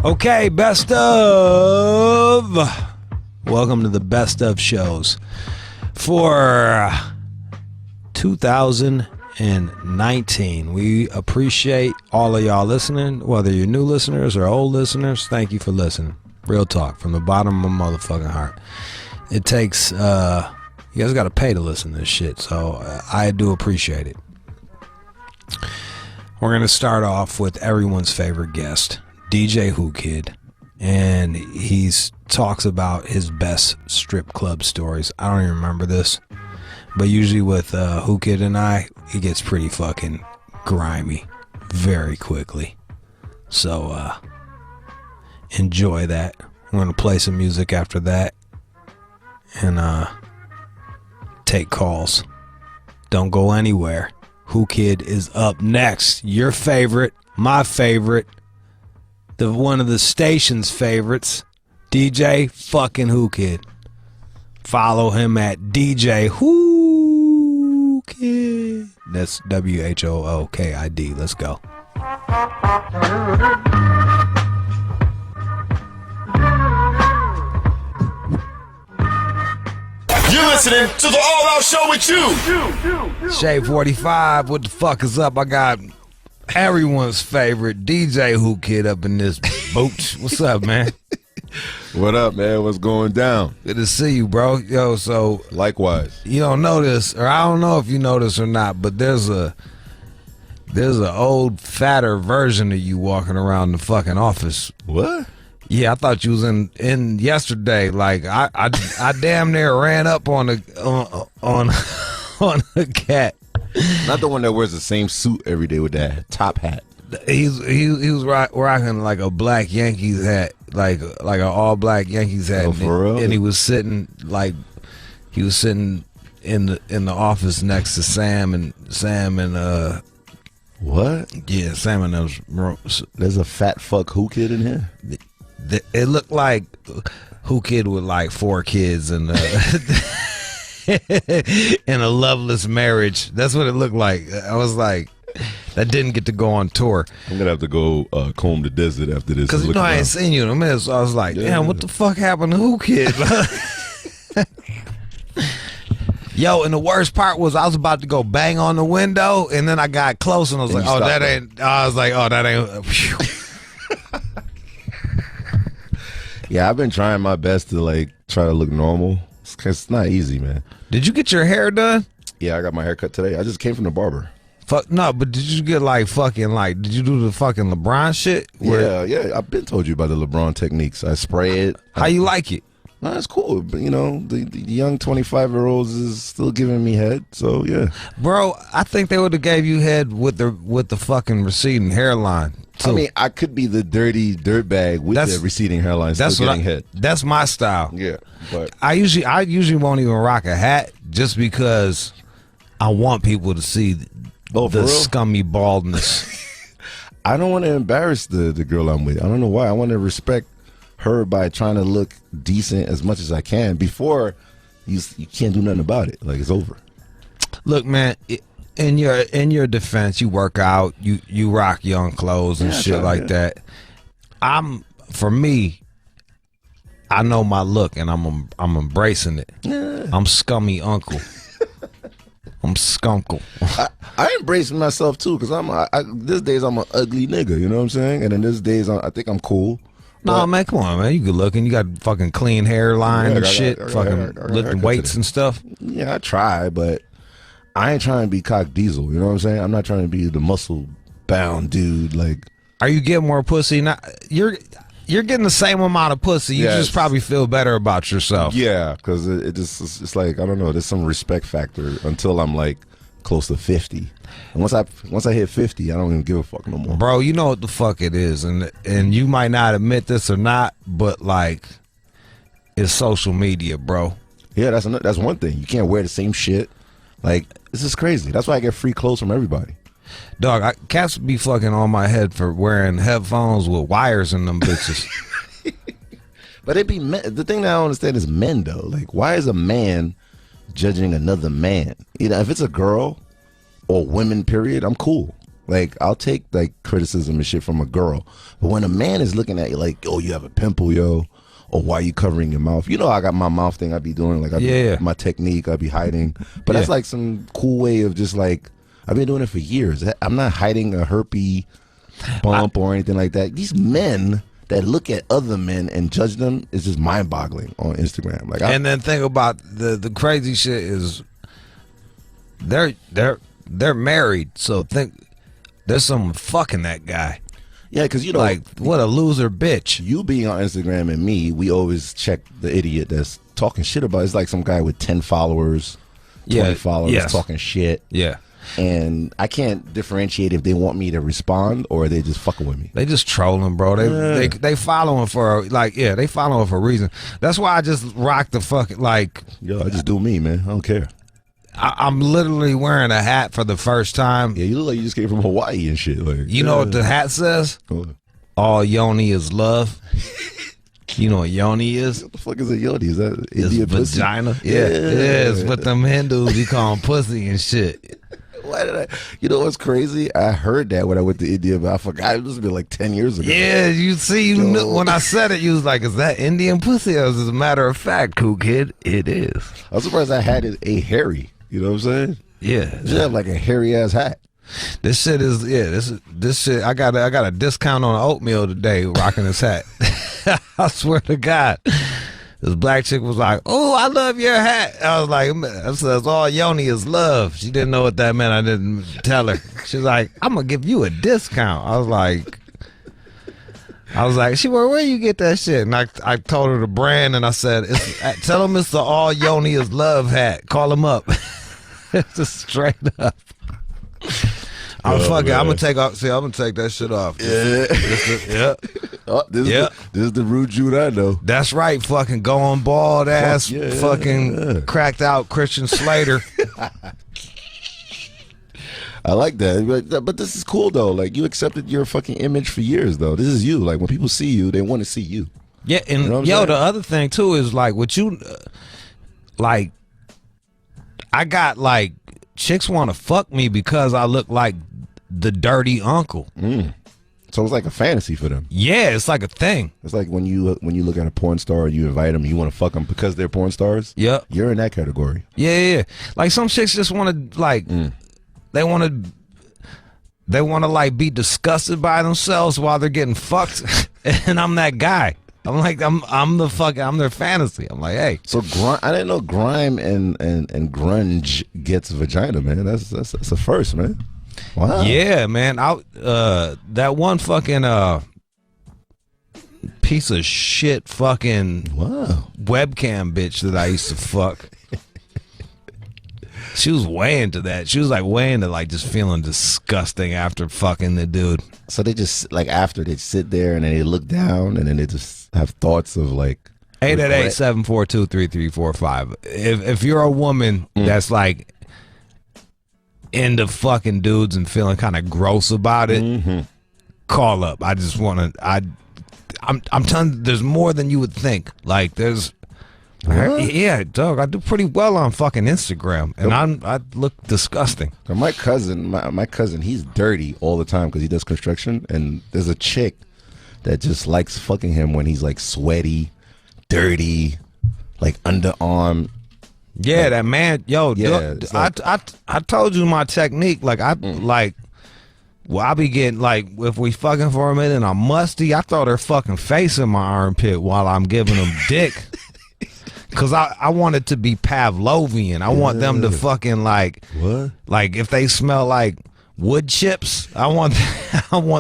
Okay, best of. Welcome to the best of shows for 2019. We appreciate all of y'all listening, whether you're new listeners or old listeners. Thank you for listening. Real talk from the bottom of my motherfucking heart. It takes, you guys got to pay to listen to this shit, so I do appreciate it. We're going to start off with everyone's favorite guest, DJ Whoo Kid, and he talks about his best strip club stories. I don't even remember this, but usually with Whoo Kid and I, it gets pretty fucking grimy very quickly. So enjoy that. I'm gonna play some music after that and take calls. Don't go anywhere. Whoo Kid is up next. Your favorite, my favorite, one of the station's favorites, DJ fucking Whoo Kid. Follow him at DJ Whoo Kid. That's WHOOKID. Let's go. You're listening to the All Out Show with you. Shade 45, what the fuck is up? I got everyone's favorite DJ Whoo Kid up in this boot. What's up, man? What up, man? What's going down? Good to see you, bro. Yo, so likewise. You don't know this, or I don't know if you know this or not, but there's an old, fatter version of you walking around the fucking office. What? Yeah, I thought you was in yesterday. Like I damn near ran up on a cat. Not the one that wears the same suit every day with that top hat. He was rocking like a black Yankees hat, like an all black Yankees hat. Oh, for real? And he was sitting in the office next to Sam and what? Yeah, Sam and those. There's a fat fuck Whoo Kid in here. It looked like Whoo Kid with like 4 kids and in a loveless marriage. That's what it looked like. I was like, that didn't get to go on tour. I'm gonna have to go comb the desert after this. Because I ain't seen you in a minute, so I was like, damn, what the fuck happened to Whoo Kid? Yo, and the worst part was I was about to go bang on the window, and then I got close, and I was like, that ain't. Phew. Yeah, I've been trying my best to try to look normal. It's not easy, man. Did you get your hair done? Yeah, I got my hair cut today. I just came from the barber. Fuck no, but did you get did you do the fucking LeBron shit? Yeah. I've been told you about the LeBron techniques. I spray it. How you like it? No, it's cool, but the young 25-year-olds is still giving me head, so yeah. Bro, I think they would have gave you head with the fucking receding hairline. Too. I mean, I could be the dirty dirtbag with the receding hairline still getting head. That's my style. Yeah, but I usually won't even rock a hat just because I want people to see the scummy baldness. I don't want to embarrass the girl I'm with. I don't know why. I want to respect her by trying to look decent as much as I can before you can't do nothing about it. Like, it's over. Look, man, in your defense, you work out, you rock young clothes and shit like that. For me, I know my look and I'm embracing it. Yeah. I'm scummy uncle. I'm skunkle. I embrace myself too, because these days I'm an ugly nigga, you know what I'm saying? And then these days I think I'm cool. No, man, come on, man. You good looking. You got fucking clean hairline and shit. Fucking lifting weights and stuff. Yeah, I try, but I ain't trying to be cock diesel. You know what I'm saying? I'm not trying to be the muscle bound dude. Like, are you getting more pussy? Not you're getting the same amount of pussy. You just probably feel better about yourself. Yeah, because it's like, I don't know. There's some respect factor until I'm like close to 50. And once I hit 50, I don't even give a fuck no more. Bro, you know what the fuck it is, and you might not admit this or not, but like, it's social media, bro. Yeah, that's one thing. You can't wear the same shit. Like, this is crazy. That's why I get free clothes from everybody. Dog, cats be fucking on my head for wearing headphones with wires in them bitches. But it be men. The thing that I don't understand is men, though. Like, why is a man judging another man? You know, if it's a girl or women, period, I'm cool. Like, I'll take like criticism and shit from a girl, but when a man is looking at you like, oh, you have a pimple, yo, or why you covering your mouth? You know, I got my mouth thing I be doing, like, my technique I be hiding, but that's like some cool way of just like, I've been doing it for years. I'm not hiding a herpy bump or anything like that. These men that look at other men and judge them is just mind-boggling on Instagram. Like, and then think about the crazy shit is they're married, so think there's someone fucking that guy. Yeah, because you know, like, what a loser bitch. You being on Instagram and me, we always check the idiot that's talking shit about. It's like some guy with 10 followers, 20 followers talking shit. Yeah. And I can't differentiate if they want me to respond or they just fucking with me. They just trolling, bro. They following for they following for a reason. That's why I just rock the fucking like. Yo, I just do me, man. I don't care. I'm literally wearing a hat for the first time. Yeah, you look like you just came from Hawaii and shit. Like, you know what the hat says? What? All yoni is love. You know what yoni is? What the fuck is a yoni? Is that Indian vagina? Yeah, it is. With them Hindus, you call them pussy and shit. Why did I? You know what's crazy? I heard that when I went to India, but I forgot. It was been like 10 years ago. Yeah, you see, you knew, when I said it, you was like, "Is that Indian pussy?" As a matter of fact, cool kid, it is. I'm surprised I had a hairy. You know what I'm saying? Yeah, you have like a hairy ass hat. This shit is this shit. I got a discount on oatmeal today rocking this hat. I swear to God. This black chick was like, "Oh, I love your hat." I was like, "It says all yoni is love." She didn't know what that meant. I didn't tell her. She's like, "I'm gonna give you a discount." I was like, she went, "Where you get that shit?" And I told her the brand, and I said, "Tell them it's the all yoni is love hat. Call them up." Just straight up. I'm fucking. I'm gonna take off. See, I'm gonna take that shit off. Yeah. This is the rude Jude I know. That's right. Fucking going bald ass. Fucking cracked out Christian Slater. I like that, but this is cool though. Like, you accepted your fucking image for years though. This is you. Like, when people see you, they want to see you. Yeah, and you know the other thing too is like what you like. I got like chicks want to fuck me because I look like the dirty uncle. So it's like a fantasy for them. Yeah, it's like a thing. It's like when you look at a porn star, you invite them, you want to fuck them because they're porn stars. Yep, you're in that category. Yeah. Like some chicks just want to like they want to like be disgusted by themselves while they're getting fucked, and I'm that guy. I'm like I'm their fantasy. I'm like, hey. So I didn't know grime and grunge gets vagina, man. That's a first, man. Wow. Yeah, man. That one fucking piece of shit fucking webcam bitch that I used to fuck. She was way into that. She was like way into like just feeling disgusting after fucking the dude. So they just like after they sit there and then they look down and then they just have thoughts of like 888-742-3345. If you're a woman that's like into fucking dudes and feeling kind of gross about it, call up. I just want to. I'm telling you, there's more than you would think. Like there's. Yeah, dog. I do pretty well on fucking Instagram, and I look disgusting. My cousin, he's dirty all the time because he does construction, and there's a chick that just likes fucking him when he's like sweaty, dirty, like underarm. Yeah, like, that man, yo. Yeah, I told you my technique. Like I be getting like if we fucking for a minute and I'm musty, I throw their fucking face in my armpit while I'm giving them dick. Cause I want it to be Pavlovian. I want them to fucking like what? Like if they smell like wood chips, I want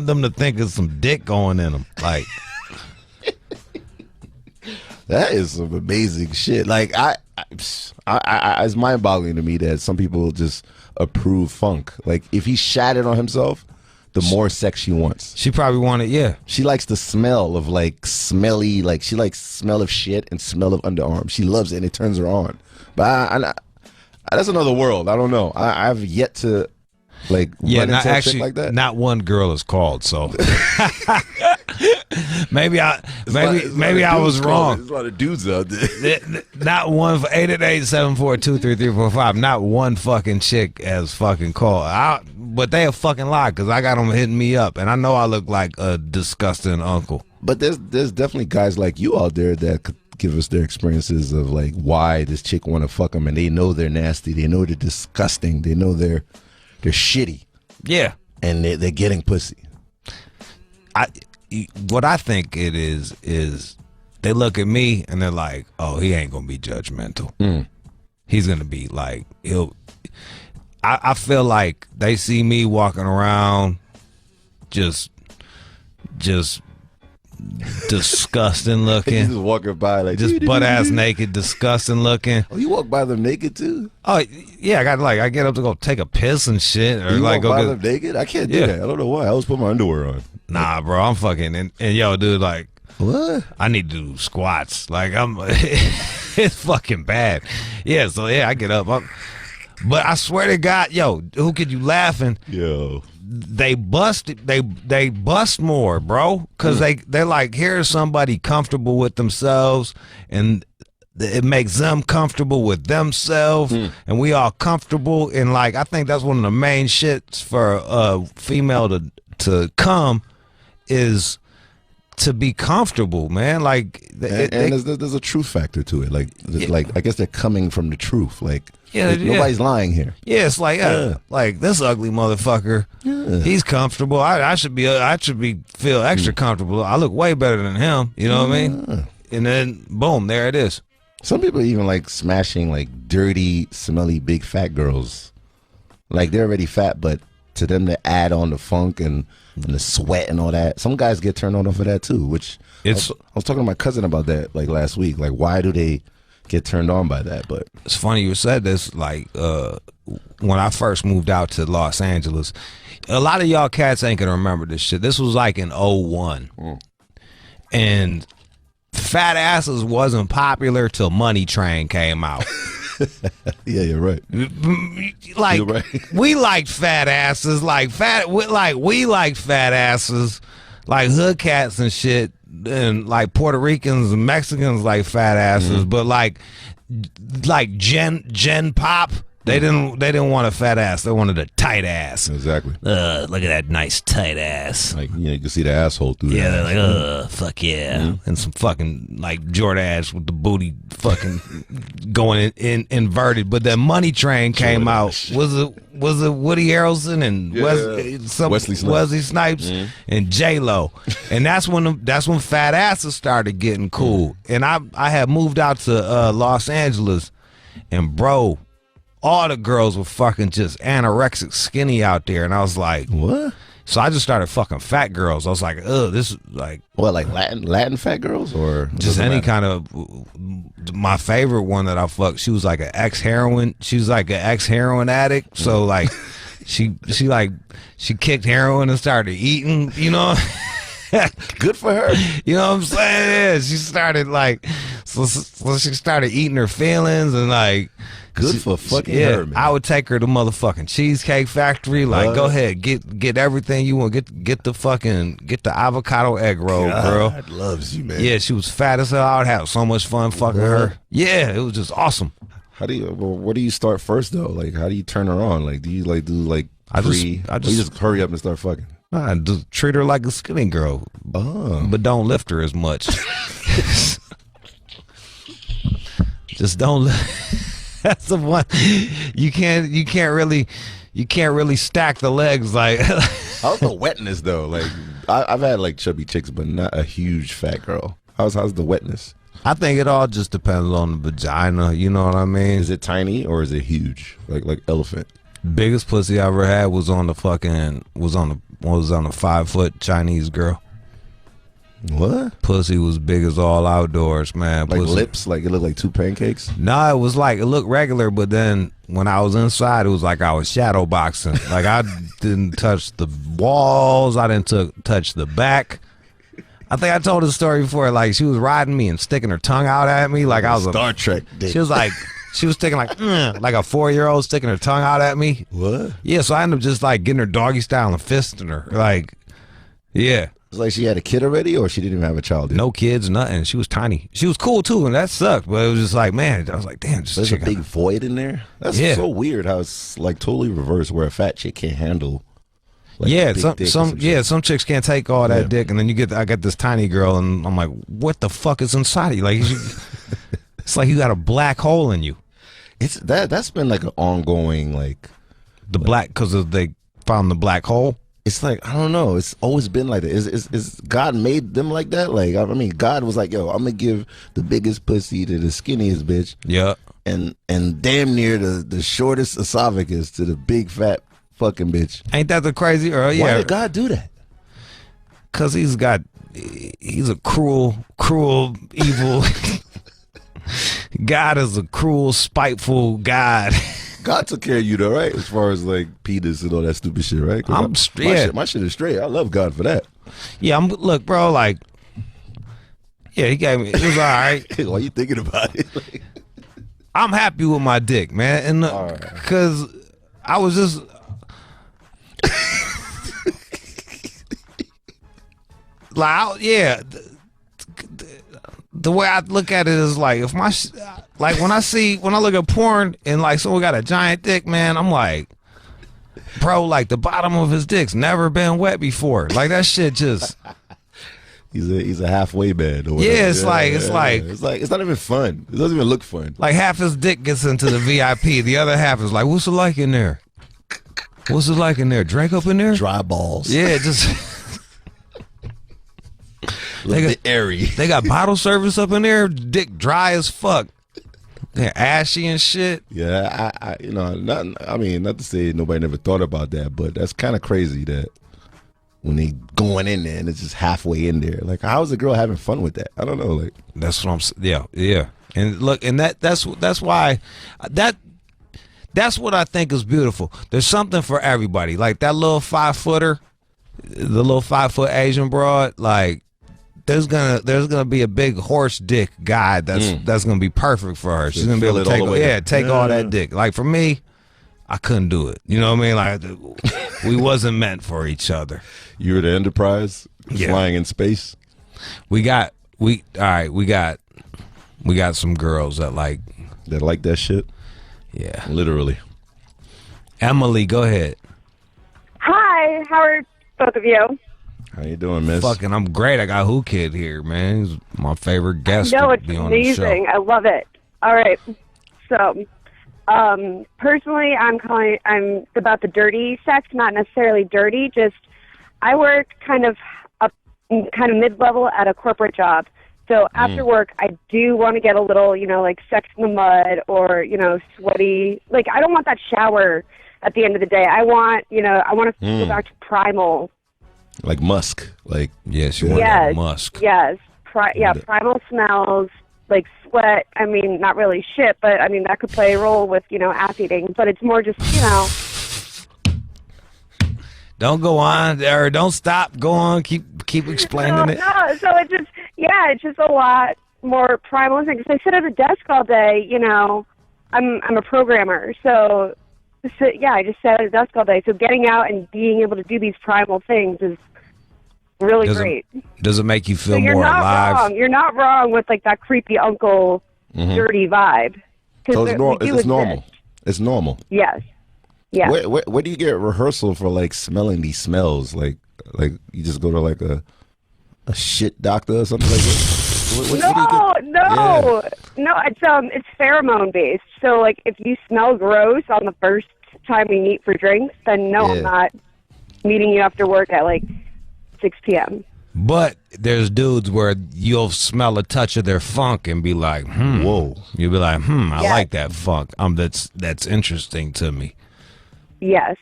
them to think of some dick going in them. Like that is some amazing shit. Like I it's mind boggling to me that some people just approve funk. Like if he shat it on himself, the more sex she wants. She probably wanted, yeah. She likes the smell of like smelly, like she likes smell of shit and smell of underarm. She loves it and it turns her on. But I that's another world. I don't know. I've yet to like run into a chick like that. Not one girl is called, so maybe I was wrong. There's a lot of dudes out there. Not one for 888-742-3345. Not one fucking chick has fucking called. but they a fucking lie because I got them hitting me up, and I know I look like a disgusting uncle. But there's definitely guys like you out there that could give us their experiences of like why this chick want to fuck them, and they know they're nasty, they know they're disgusting, they know they're shitty. Yeah, and they're getting pussy. What I think it is they look at me and they're like, oh, he ain't gonna be judgmental. He's gonna be like, I feel like they see me walking around just disgusting looking. Just walking by like just butt ass naked, disgusting looking. Oh, you walk by them naked too? Oh yeah, I get up to go take a piss and shit, or you like walk go by them naked. I can't do that. I don't know why. I always put my underwear on. Nah, bro, I'm fucking and yo, dude, like what? I need to do squats. Like it's fucking bad. Yeah, so yeah, I get up. But I swear to God, yo, who could you laughing? Yo. They bust more, bro, because they're like, here's somebody comfortable with themselves, and it makes them comfortable with themselves, and we all comfortable. And like, I think that's one of the main shits for a female to come is to be comfortable, man. Like, there's a truth factor to it. Like, like I guess they're coming from the truth. Like, nobody's lying here. Yeah, it's like, like this ugly motherfucker. Yeah. He's comfortable. I should feel extra comfortable. I look way better than him. You know what I mean? And then boom, there it is. Some people even like smashing like dirty, smelly, big fat girls. Like they're already fat, but to them to add on the funk and the sweat and all that, some guys get turned on off of that too. Which I was talking to my cousin about that like last week. Like, why do they get turned on by that? But it's funny you said this. Like when I first moved out to Los Angeles, a lot of y'all cats ain't gonna remember this shit. This was like in '01, and fat asses wasn't popular till Money Train came out. Yeah, you're right. Like, you're right. We liked fat asses, we liked fat asses, like hood cats and shit, and like Puerto Ricans and Mexicans like fat asses, but like Gen Pop, they didn't want a fat ass, they wanted a tight ass. Exactly. Look at that nice tight ass. Like, you can see the asshole through. Yeah, they're like, fuck yeah, and some fucking like Jordache with the booty fucking going in inverted. But then Money Train came out. Was it Woody Harrelson and Wesley Snipes and J-Lo, and that's when fat asses started getting cool. And I had moved out to Los Angeles, and bro, all the girls were fucking just anorexic skinny out there, and I was like, what? So I just started fucking fat girls. I was like, ugh, this is like... What, like Latin fat girls? Or just any kind of... My favorite one that I fucked, she was like an ex-heroin. She was like an ex-heroin addict. So like, she kicked heroin and started eating, you know? Good for her. You know what I'm saying? Yeah, she started like... So she started eating her feelings and like... Good for fucking her, man. I would take her to motherfucking Cheesecake Factory. Like, go ahead, get everything you want. Get the avocado egg roll, girl. God loves you, man. Yeah, she was fat as hell. I would have so much fun fucking her. Yeah, it was just awesome. What do you start first though? Like, how do you turn her on? Like, do you like do like I just hurry up and start fucking? I just treat her like a skinny girl, but don't lift her as much. Just don't. That's the one. You can't really stack the legs like. How's the wetness though? Like I've had like chubby chicks, but not a huge fat girl. How's the wetness? I think it all just depends on the vagina. You know what I mean? Is it tiny or is it huge? Like elephant? Biggest pussy I ever had was on a 5-foot Chinese girl. What? Pussy was big as all outdoors, man. Like pussy. Lips? Like it looked like 2 pancakes? No, it was like, it looked regular, but then when I was inside, it was like I was shadow boxing. Like I didn't touch the walls. I didn't touch the back. I think I told the story before. Like she was riding me and sticking her tongue out at me. Like I was Star Trek dick. She was sticking like a 4-year-old sticking her tongue out at me. What? Yeah, so I ended up just like getting her doggy style and fisting her. Like, yeah. It's like she had a kid already, or she didn't even have a child yet? No kids, nothing. She was tiny. She was cool too, and that sucked. But it was just like, man, I was like, damn, there's a big void in there. That's so weird. How it's like totally reversed, where a fat chick can't handle. Like some chicks can't take all that dick, and then I got this tiny girl, and I'm like, what the fuck is inside of you? Like, it's like you got a black hole in you. That's been like an ongoing because they found the black hole. It's like, I don't know. It's always been like that. Is God made them like that? Like, I mean, God was like, yo, I'm gonna give the biggest pussy to the skinniest bitch. Yeah. And damn near the shortest esophagus to the big fat fucking bitch. Ain't that the crazy? Why did God do that? Because he's a cruel, evil. God is a cruel, spiteful God. God took care of you though, right? As far as like penis and all that stupid shit, right? My shit is straight. I love God for that. Yeah, look, bro, like, yeah, he gave me. It was all right. Why you thinking about it? I'm happy with my dick, man, and because I was just. Like, yeah. The way I look at it is like, if when I look at porn and like someone got a giant dick, man, I'm like, bro, like the bottom of his dick's never been wet before. Like that shit just. He's a halfway man. Or yeah, it's like it's not even fun. It doesn't even look fun. Like half his dick gets into the VIP, the other half is like, what's it like in there? What's it like in there? Drink up in there? Dry balls. Yeah, just. They got bottle service up in there. Dick dry as fuck. They're ashy and shit. Yeah, not to say nobody never thought about that, but that's kind of crazy that when they going in there and it's just halfway in there. Like, how's a girl having fun with that? I don't know. Like, that's what I'm saying. Yeah. And look, and that's why that's what I think is beautiful. There's something for everybody. Like that little 5-footer, the little 5-foot Asian broad, like. There's gonna be a big horse dick guy that's gonna be perfect for her. She's gonna be able to take all that dick. Like for me, I couldn't do it. You know what I mean? Like we wasn't meant for each other. You were the Enterprise flying in space. We got some girls that like that shit. Yeah, literally. Emily, go ahead. Hi, how are both of you? How you doing, miss? Fucking, I'm great. I got Whoo Kid here, man. He's my favorite guest. No, it's amazing. I love it. All right. So, personally, I'm about the dirty sex, not necessarily dirty. Just, I work kind of mid-level at a corporate job. So after work, I do want to get a little, like sex in the mud or, sweaty. Like, I don't want that shower at the end of the day. I want to go back to primal. Like musk, like yes, you want that musk. Yes, primal smells like sweat. I mean, not really shit, but I mean that could play a role with ass eating. But it's more just Don't go on or don't stop. Go on. Keep explaining it. No. So it's just a lot more primal things. I sit at a desk all day. I'm a programmer, so I just sat at a desk all day. So getting out and being able to do these primal things is really great. Does it make you feel more alive? Wrong. You're not wrong with like that creepy uncle dirty vibe. So it's normal. It's normal. Yes. Yeah. Where do you get rehearsal for like smelling these smells? Like you just go to like a shit doctor or something like that? No. It's pheromone based. So like if you smell gross on the first time we meet for drinks, then I'm not meeting you after work at like 6 p.m. But there's dudes where you'll smell a touch of their funk and be like, whoa. You'll be like, I like that funk. That's interesting to me. Yes.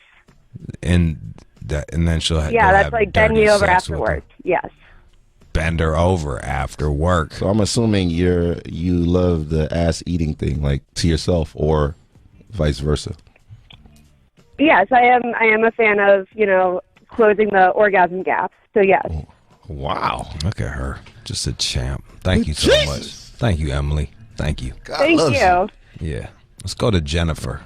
And then she'll that's like bend me over after work. Yes. Bend her over after work. So I'm assuming you love the ass eating thing, like to yourself or vice versa. Yes, I am a fan of, closing the orgasm gap. So yes. Oh, wow. Look at her. Just a champ. Thank you so much. Thank you, Emily. Thank you. Thank you. Yeah. Let's go to Jennifer.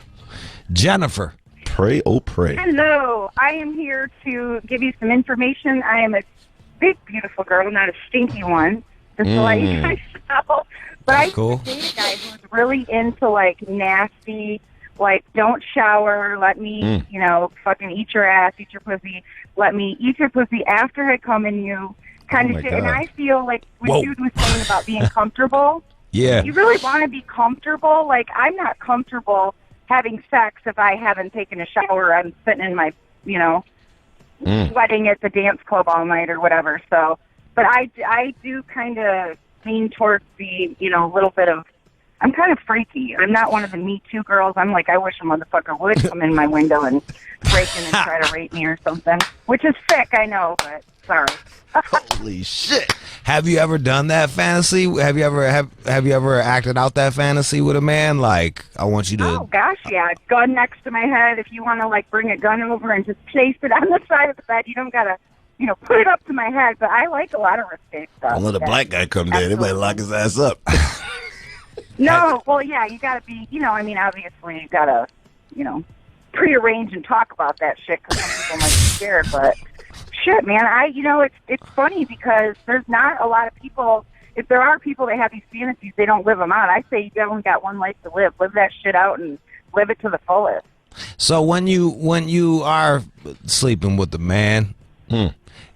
Jennifer. Pray, oh pray. Hello. I am here to give you some information. I am a big, beautiful girl, not a stinky one. Just to let you guys know. But I used to date a guy who was really into, like, nasty, like, don't shower, let me, you know, fucking eat your ass, eat your pussy, let me eat your pussy after I come in you, kind of shit. God. And I feel like what Jude was saying about being comfortable, you really want to be comfortable. Like, I'm not comfortable having sex if I haven't taken a shower. I'm sitting in my, you know, sweating at the dance club all night or whatever. So, but I do kind of lean towards the, you know, little bit of, I'm kind of freaky. I'm not one of the Me Too girls. I'm like, I wish a motherfucker would come in my window and break in and try to rape me or something, which is sick, I know, but sorry. Holy shit. Have you ever done that fantasy? Have you ever acted out that fantasy with a man? Like, I want you to... Oh, gosh, yeah. Gun next to my head. If you want to, like, bring a gun over and just place it on the side of the bed, you don't got to, you know, put it up to my head. But I like a lot of risque stuff. Don't let a black guy come there. They might lock his ass up. No, well, yeah, you got to be, you know, I mean, obviously you got to, you know, prearrange and talk about that shit because some people might be scared, but shit, man, you know, it's funny because there's not a lot of people, if there are people that have these fantasies, they don't live them out. I say you only got one life to live. Live that shit out and live it to the fullest. So when you are sleeping with the man,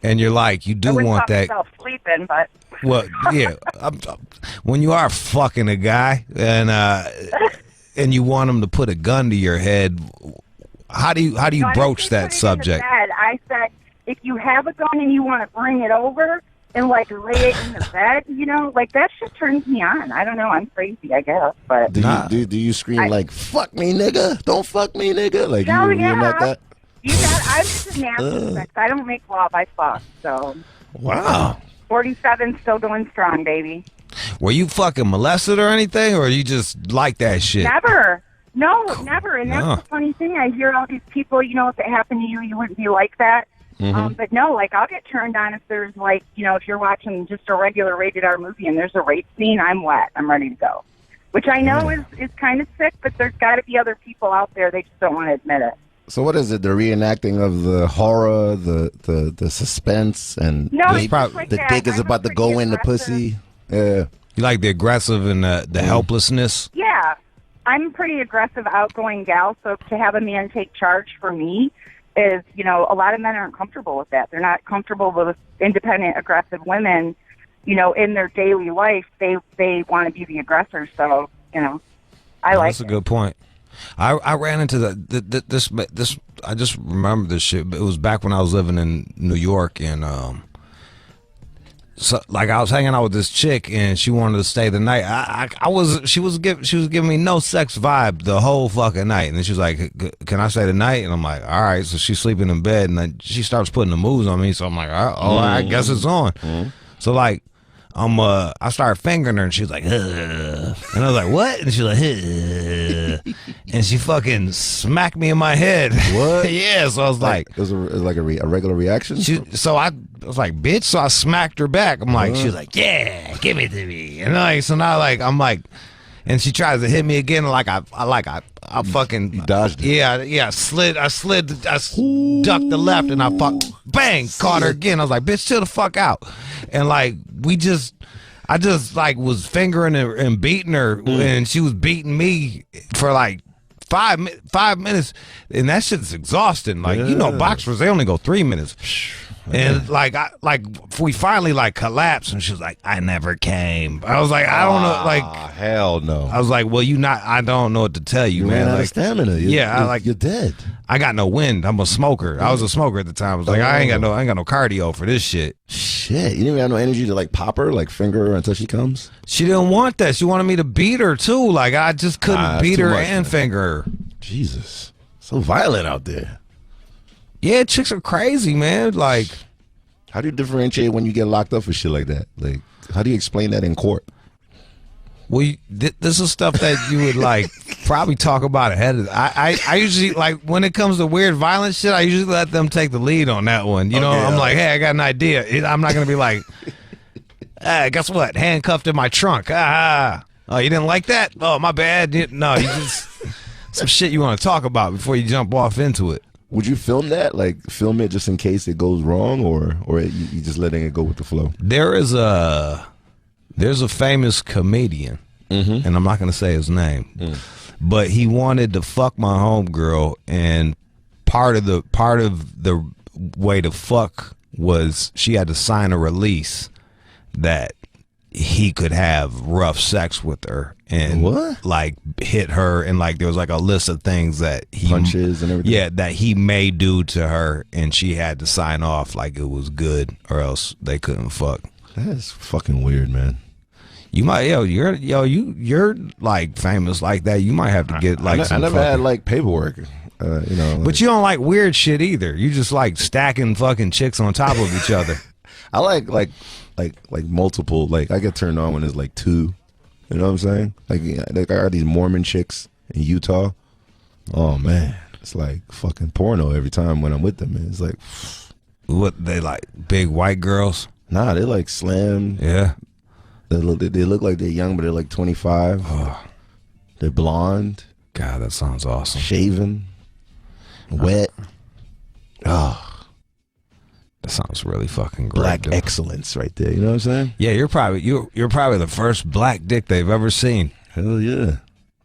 and you're like, you do want that. Sleeping, but well, yeah. When you are fucking a guy and you want him to put a gun to your head, how do you broach that subject? I said, if you have a gun and you want to bring it over and like lay it in the bed, you know, like that shit turns me on. I don't know, I'm crazy, I guess, but do you scream like "fuck me, nigga"? Don't fuck me, nigga. Like you like that? I'm just a nasty sex. I don't make love, I fuck. So wow, 47 still going strong, baby. Were you fucking molested or anything, or you just like that shit? Never. No, never. And that's the funny thing. I hear all these people, you know, if it happened to you, you wouldn't be like that. But no, like I'll get turned on if there's like, you know, if you're watching just a regular rated R movie and there's a rape scene, I'm wet. I'm ready to go. Which I know is kind of sick, but there's got to be other people out there. They just don't want to admit it. So what is it? The reenacting of the horror, the suspense, and the dick is about to go in the pussy. Yeah, you like the aggressive and the helplessness. Yeah, I'm a pretty aggressive, outgoing gal. So to have a man take charge for me is, you know, a lot of men aren't comfortable with that. They're not comfortable with independent, aggressive women. You know, in their daily life, they want to be the aggressor. So you know, That's a good point. I ran into this. I just remember this shit. It was back when I was living in New York, and so like I was hanging out with this chick, and she wanted to stay the night. She was giving me no sex vibe the whole fucking night, and then she was like, "Can I stay the night?" And I'm like, "All right." So she's sleeping in bed, and then she starts putting the moves on me. So I'm like, "Oh, I guess it's on." So like. I started fingering her, and she was like, "Ugh." And I was like, "What?" And she was like, "Ugh." And she fucking smacked me in my head. What? Yeah. So I was like, it was like a regular reaction. So I was like, "Bitch!" So I smacked her back. I'm like, she was like, "Yeah, give it to me." And like, so now like I'm like, and she tries to hit me again. Like I fucking you dodged it. Yeah. I ducked the left, and I bang, caught her again. I was like, "Bitch, chill the fuck out." And like I just like was fingering her and beating her, and she was beating me for like 5 minutes, and that shit's exhausting. Like you know, boxers, they only go 3 minutes. And we finally like collapsed, and she was like, "I never came." I was like, "I don't know." Like, hell no. I was like, "Well, I don't know what to tell you, man." Ran out like of stamina. You're dead. I got no wind. I'm a smoker. I was a smoker at the time. I was like, I ain't got no cardio for this shit. Shit, you didn't even have no energy to like pop her, like finger her until she comes. She didn't want that. She wanted me to beat her too. Like I just couldn't beat her and finger her. Jesus, so violent out there. Yeah, chicks are crazy, man. Like, how do you differentiate when you get locked up for shit like that? Like, how do you explain that in court? Well, this is stuff that you would like probably talk about ahead of. I usually like when it comes to weird violent shit. I usually let them take the lead on that one. You know, I'm like, hey, I got an idea. I'm not gonna be like, guess what? Handcuffed in my trunk. Oh, you didn't like that? Oh, my bad. No, you just some shit you want to talk about before you jump off into it. Would you film that? Like film it just in case it goes wrong, or you just letting it go with the flow? There's a famous comedian, and I'm not gonna say his name, but he wanted to fuck my homegirl, and part of the way to fuck was she had to sign a release that he could have rough sex with her and like hit her, and like there was like a list of things that he punches and everything. Yeah, that he may do to her, and she had to sign off like it was good, or else they couldn't fuck. That's fucking weird, man. You might you're like famous like that. You might have to get like I never had like paperwork, you know. But you don't like weird shit either. You just like stacking fucking chicks on top of each other. I like multiple. Like I get turned on when there's like two. You know what I'm saying? Like I got these Mormon chicks in Utah. Oh man, it's like fucking porno every time when I'm with them. Man. It's like, what they like? Big white girls? Nah, they like slam. Yeah. They look like they're young, but they're like 25. Oh. They're blonde. God, that sounds awesome. Shaven. Wet. Oh. That sounds really fucking great. Black dude. excellence right there. You know what I'm saying? Yeah, you're probably the first black dick they've ever seen. Hell yeah.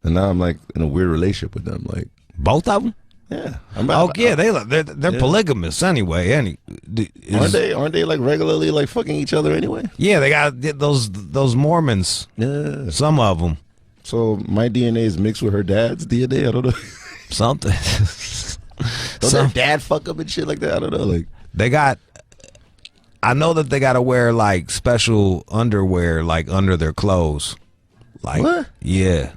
And now I'm like in a weird relationship with them. Like both of them? Yeah. They're polygamous anyway. Aren't they like regularly like fucking each other anyway? Yeah, they got those Mormons. Yeah. Some of them. So my DNA is mixed with her dad's DNA. I don't know. Something. Don't their dad fuck up and shit like that? I don't know. Like they got. I know that they got to wear like special underwear like under their clothes. Like what? Yeah.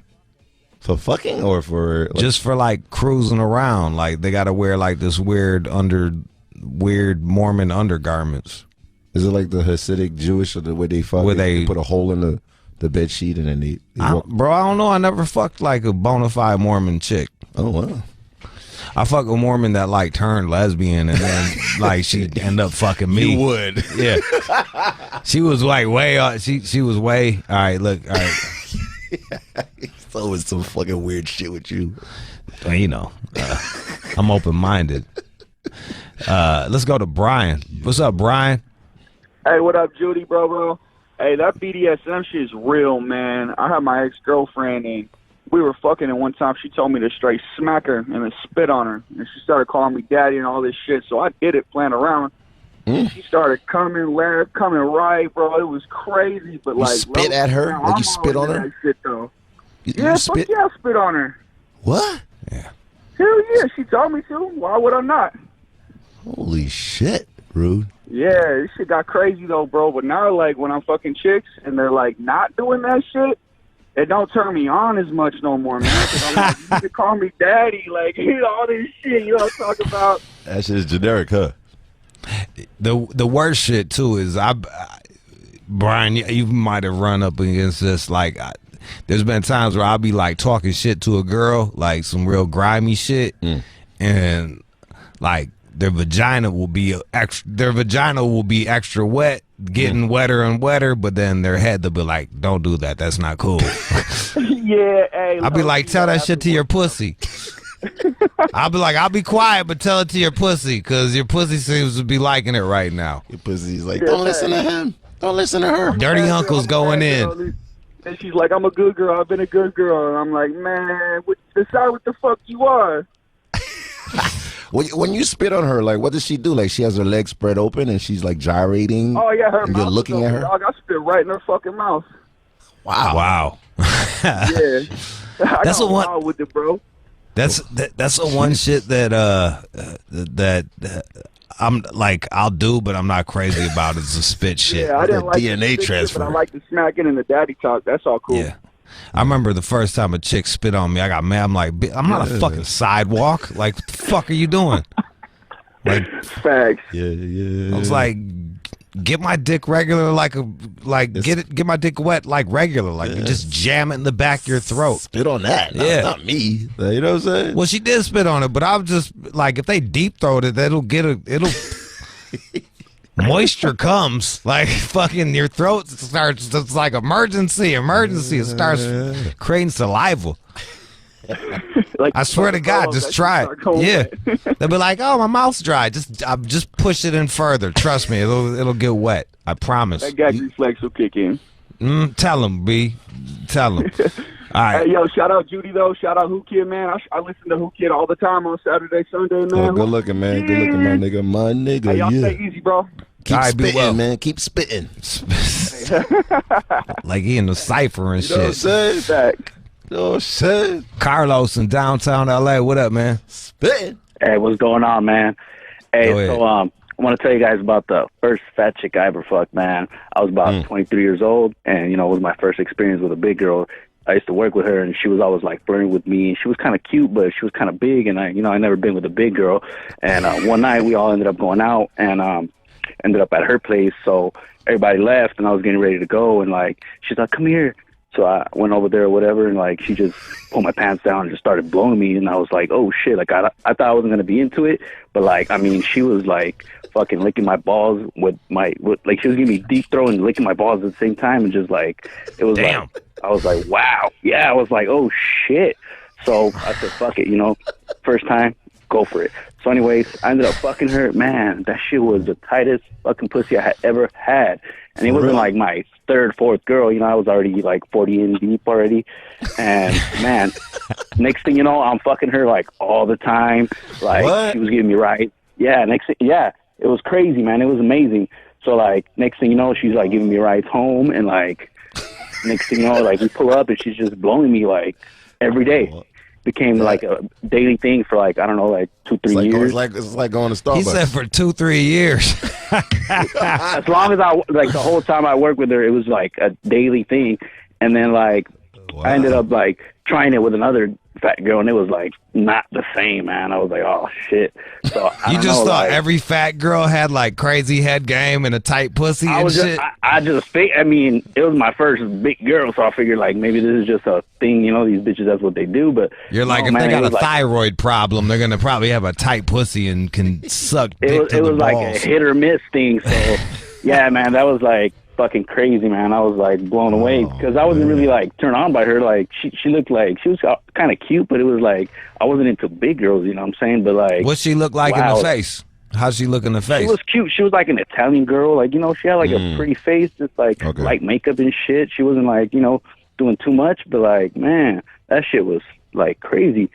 For fucking or for like, just for like cruising around, like they got to wear like this weird Mormon undergarments. Is it like the Hasidic Jewish or the way they fuck? Where they put a hole in the bed sheet and then they bro, I don't know. I never fucked like a bona fide Mormon chick. Oh wow. I fuck a Mormon that like turned lesbian and then like she end up fucking me. You would. Yeah. She was like way. She was way. All right. Look. All right. It's always some fucking weird shit with you. Well, you know, I'm open-minded. Let's go to Brian. What's up, Brian? Hey, what up, Judy, bro? Hey, that BDSM shit is real, man. I had my ex-girlfriend, and we were fucking, and one time she told me to straight smack her and then spit on her. And she started calling me daddy and all this shit, so I did it, playing around. She started coming left, coming right, bro. It was crazy, but like... You spit at her? Like you spit on her? Shit, though. You spit? Yeah, I spit on her. What? Yeah. Hell yeah, she told me to. Why would I not? Holy shit, Rude. Yeah, this shit got crazy, though, bro. But now, like, when I'm fucking chicks and they're, like, not doing that shit, it don't turn me on as much no more, man. Cause I'm like, you can call me daddy, like, all this shit, you know what I'm talking about? That shit's generic, huh? The worst shit too is Brian, you might have run up against this. Like, there's been times where I'll be like talking shit to a girl, like some real grimy shit, and like their vagina will be extra wet, getting wetter and wetter, but then their head they'll be like, "Don't do that. That's not cool." Yeah, hey. I'll be like, "Tell that shit to your pussy." I'll be like, I'll be quiet, but tell it to your pussy, because your pussy seems to be liking it right now. Your pussy's like, don't listen to him. Don't listen to her. Dirty uncle's going in. And she's like, I'm a good girl. I've been a good girl. And I'm like, man, decide what the fuck you are. When you spit on her, like, what does she do? Like, she has her legs spread open and she's like gyrating. Oh yeah, her and mouth. You're looking at her. Dog, I spit right in her fucking mouth. Wow. Yeah. That's the one with it, bro. That's the one shit that I'm like, I'll do, but I'm not crazy about is the spit shit. Yeah, I didn't like DNA transfer. But I like the smacking and the daddy talk. That's all cool. Yeah. I remember the first time a chick spit on me, I got mad. I'm like, I'm not a fucking sidewalk. Like, what the fuck are you doing? Like, facts. Yeah. I was like, get my dick regular, get my dick wet like regular, like you just jam it in the back of your throat. Spit on that, not me. You know what I'm saying? Well, she did spit on it, but I was just like, if they deep throat it, it'll moisture comes like fucking your throat starts. It's like emergency. It starts creating saliva. Like, I swear to God, just try it. Yeah, they'll be like, "Oh, my mouth's dry. Just push it in further. Trust me, it'll get wet. I promise." That gag reflex will kick in. Tell him, B. Tell him. All right. Hey, yo, shout out Judy though. Shout out Whoo Kid, man. I listen to Whoo Kid all the time on Saturday, Sunday, man. Oh, good looking, man. Good looking, my nigga. My nigga. Hey, y'all stay easy, bro. Keep spitting, man. Keep spitting. Like he in the cipher and shit. You know what I'm saying? You know what I'm saying? Carlos in downtown LA. What up, man? Spitting. Hey, what's going on, man? Hey, so I want to tell you guys about the first fat chick I ever fucked, man. I was about 23 years old, and, you know, it was my first experience with a big girl. I used to work with her, and she was always, like, flirting with me. And she was kind of cute, but she was kind of big, and I never been with a big girl. And one night, we all ended up going out, and ended up at her place. So everybody left, and I was getting ready to go, and, like, she's like, "Come here." So I went over there or whatever, and, like, she just pulled my pants down and just started blowing me, and I was like, oh, shit. Like, I thought I wasn't going to be into it, but, like, I mean, she was, like, fucking licking my balls like, she was giving me deep throat and licking my balls at the same time, and just, like, it was, damn. like, I was like, wow. Yeah, I was like, oh, shit. So I said, fuck it, first time, go for it. So anyways, I ended up fucking her. Man, that shit was the tightest fucking pussy I had ever had. And it wasn't like my third, fourth girl. I was already like 40 in deep already. And man, next thing you know, I'm fucking her like all the time. Like what? She was giving me rides. Yeah, it was crazy, man. It was amazing. So like next thing you know, she's like giving me rides home, and like next thing you know, like we pull up and she's just blowing me like every day. Became like a daily thing for like, I don't know, like 2-3 years. It's like going to Starbucks. He said for 2-3 years. As long as the whole time I worked with her, it was like a daily thing. And then like, I ended up like trying it with another fat girl, and it was like not the same, man. I was like, oh shit. So you just thought like, every fat girl had like crazy head game and a tight pussy and shit? I just think, I mean, it was my first big girl, so I figured like maybe this is just a thing, these bitches, that's what they do. But you're like, if they got a thyroid problem, they're gonna probably have a tight pussy and can suck dick to the balls. It was like a hit or miss thing. So yeah, man, that was like fucking crazy, man. I was like blown away because I wasn't really like turned on by her. Like she looked like she was kind of cute, but it was like I wasn't into big girls, you know what I'm saying? But like, what she look like in the face? How'd she look in the face? She was cute. She was like an Italian girl. Like, she had like a pretty face, just like light makeup and shit. She wasn't like, doing too much, but like, man, that shit was like crazy.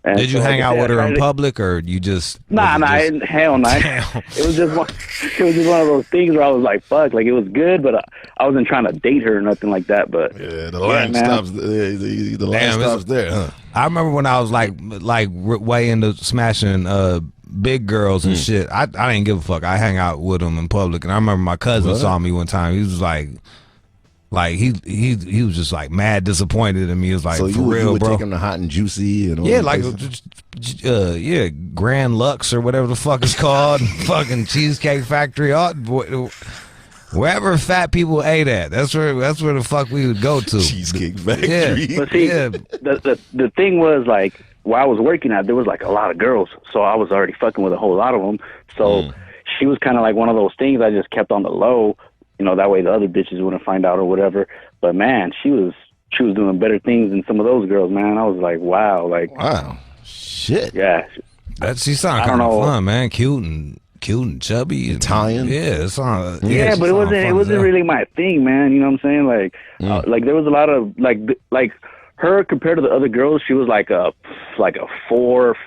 And did you hang out with her in public, or you just? Hell no. It was just one of those things where I was like, fuck, like it was good, but I wasn't trying to date her or nothing like that. But yeah, the line stops. The line stops there, huh? I remember when I was like way into smashing big girls and shit. I didn't give a fuck. I hang out with them in public, and I remember my cousin saw me one time. He was like he was just like mad disappointed in me. He was like, so for real, you would bro. Take him to Hot and Juicy and all Grand Lux or whatever the fuck it's called, fucking Cheesecake Factory, wherever fat people ate at. That's where the fuck we would go to. Cheesecake Factory. Yeah. But see, the thing was like, while I was working out, there was like a lot of girls, so I was already fucking with a whole lot of them. So she was kind of like one of those things I just kept on the low. That way the other bitches wouldn't find out or whatever. But man, she was doing better things than some of those girls, man. I was like, wow, shit. Yeah, she sounded kind of fun, man. Cute and chubby, Italian. Yeah, it sounded. Yeah, but it wasn't really my thing, man. You know what I'm saying? Like there was a lot of like her compared to the other girls. She was like a 4,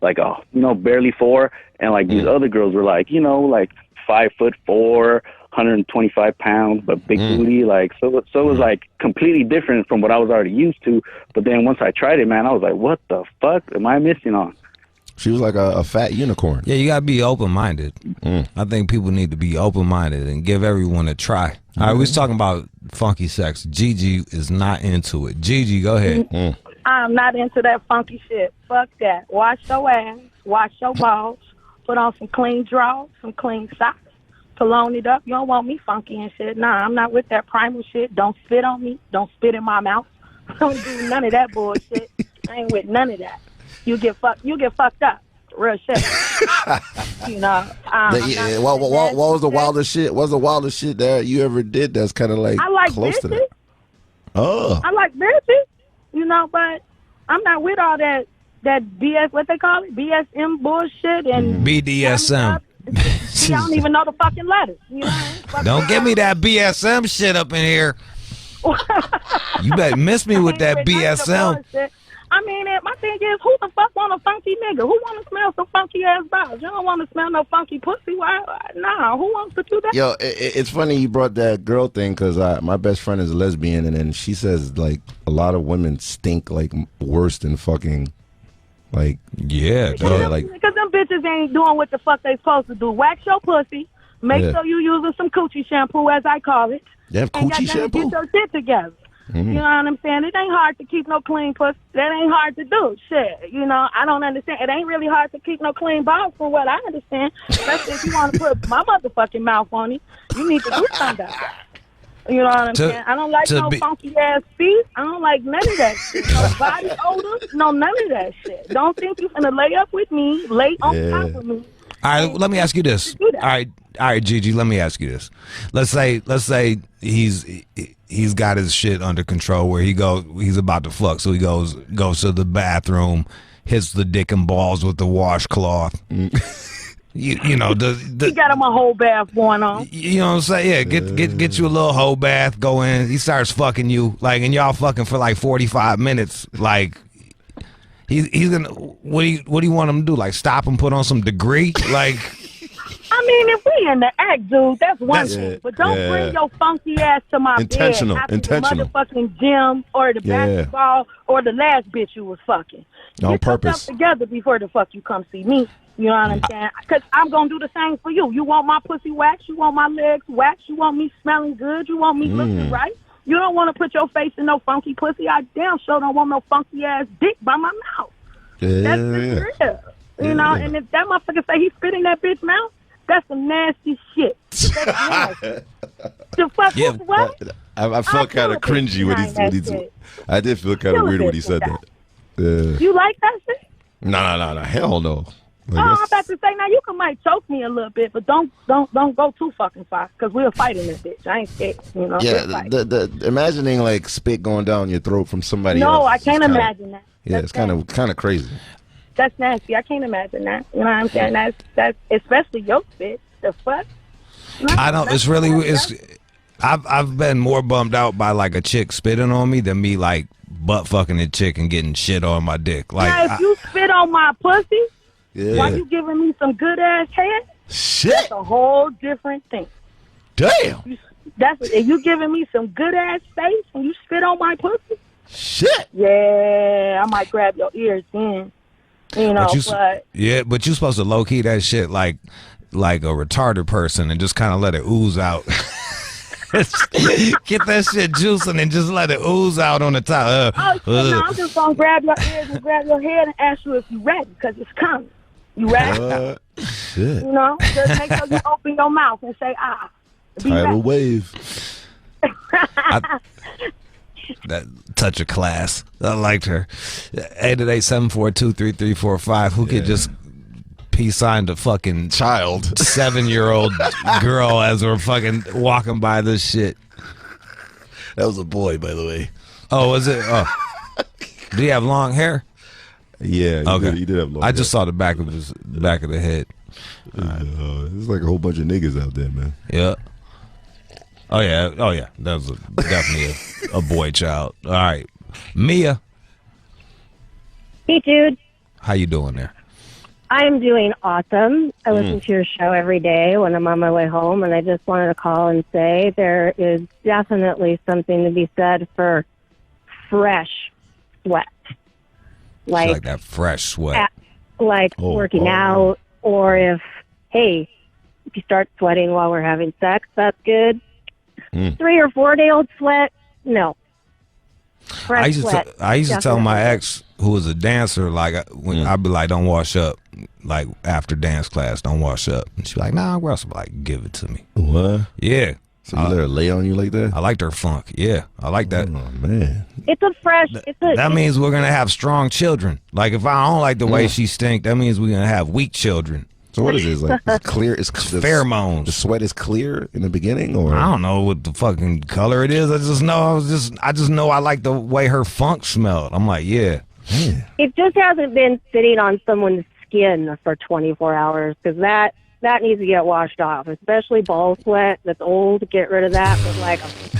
like a barely 4, and like these other girls were like like 5'4", 125 pounds, but big booty, like so it was like completely different from what I was already used to. But then once I tried it, man, I was like, what the fuck am I missing on? She was like a fat unicorn. Yeah, you gotta be open-minded. I think people need to be open-minded and give everyone a try. All right, we was talking about funky sex. Gigi is not into it. Gigi, go ahead. I'm not into that funky shit. Fuck that. Wash your ass, wash your balls, put on some clean drawers, some clean socks. Cologne it up. You don't want me funky and shit. Nah, I'm not with that primal shit. Don't spit on me. Don't spit in my mouth. Don't do none of that bullshit. I ain't with none of that. You get fucked up. Real shit. What was the wildest shit? What's the wildest shit that you ever did that's kind of like I like close bitches. to that? Oh. I like bitches. But I'm not with all that BS, what they call it, BSM bullshit and BDSM. See, I don't even know the fucking letters. You know? Don't give me that BSM shit up in here. You better miss me with that BSM. I mean, my thing is, who the fuck want a funky nigga? Who want to smell some funky ass balls? You don't want to smell no funky pussy. Why? Nah, who wants to do that? Yo, it's funny you brought that girl thing because my best friend is a lesbian, and then she says like a lot of women stink like worse than fucking. Like, yeah, like, because them bitches ain't doing what the fuck they supposed to do. Wax your pussy. Make sure you using some coochie shampoo, as I call it. You have coochie shampoo? Get your shit together. You know what I'm saying? It ain't hard to keep no clean pussy. That ain't hard to do. Shit. You know, I don't understand. It ain't really hard to keep no clean balls from what I understand. Especially if you want to put my motherfucking mouth on it. You need to do something about that. You know what I'm saying? I don't like no funky ass feet. I don't like none of that shit. No body odor. No, none of that shit. Don't think you finna lay up with me. Lay on top of me. All right, let me ask you this. All right, Gigi, let me ask you this. Let's say he's got his shit under control where he's about to fuck, so he goes to the bathroom, hits the dick and balls with the washcloth. You know he got him a whole bath going on. You know what I'm saying? Yeah, get you a little whole bath. Go in. He starts fucking you and y'all fucking for like 45 minutes. Like he's gonna. What do you want him to do? Like stop and put on some degree? Like. I mean, if we in the act, dude, that's one thing. But don't bring your funky ass to my bed after the motherfucking gym or the basketball or the last bitch you was fucking. On purpose. Get yourself together before the fuck you come see me. You know what I'm saying? Because I'm going to do the same for you. You want my pussy waxed? You want my legs waxed? You want me smelling good? You want me looking right? You don't want to put your face in no funky pussy. I damn sure don't want no funky ass dick by my mouth. That's just real. You know, and if that motherfucker say he spit in that bitch mouth, that's some nasty shit. That's nasty. The fuck what? I felt kind of cringy when he I did feel kind of weird when he said that. You like that shit? No. Hell no. Like, I'm about to say, now you might choke me a little bit, but don't go too fucking far, because we'll fight in this bitch. I ain't scared, you know. Yeah, the imagining like spit going down your throat from somebody else. No, I can't imagine that. Yeah, it's kind of crazy. That's nasty. I can't imagine that. You know what I'm saying? That's especially your spit. The fuck? I don't. I've been more bummed out by like a chick spitting on me than me like butt fucking a chick and getting shit on my dick. Like, now, if you spit on my pussy. Yeah. While you giving me some good ass head, shit, that's a whole different thing. Damn. If you giving me some good ass face and you spit on my pussy, shit. Yeah, I might grab your ears then. You know, but you supposed to low key that shit like a retarded person and just kind of let it ooze out. Get that shit juicing and just let it ooze out on the top. No, I'm just gonna grab your ears and grab your head and ask you if you ready, because it's coming. You ready? Shit. You know, just make sure you open your mouth and say tidal wave. That touch of class. I liked her. 888-742-3345. Who could just peace sign the fucking child 7-year-old girl as we're fucking walking by this shit. That was a boy, by the way. Oh, was it? Oh, do you have long hair? Yeah. Okay. He did have long hair. I just saw the back of the head. There's like a whole bunch of niggas out there, man. Yeah. Oh yeah. That was definitely a boy child. All right, Mia. Hey, dude. How you doing there? I'm doing awesome. I listen to your show every day when I'm on my way home, and I just wanted to call and say there is definitely something to be said for fresh sweat. Like that fresh sweat. Working out, or if you start sweating while we're having sex, that's good. 3 or 4 day old sweat, no. I used to tell my ex, who was a dancer, like I'd be like, don't wash up, like after dance class, don't wash up. And she'd be like, nah, where else? I'm like, give it to me. What? Yeah. So you let her lay on you like that? I liked her funk. Yeah, I like that. Oh man, that means we're gonna have strong children. Like if I don't like the way she stink, that means we're gonna have weak children. So what is this? Like it's clear? It's pheromones. The sweat is clear in the beginning, or I don't know what the fucking color it is. I just know I just know I like the way her funk smelled. I'm like, yeah. It just hasn't been sitting on someone's skin for 24 hours because that needs to get washed off, especially ball sweat that's old. Get rid of that.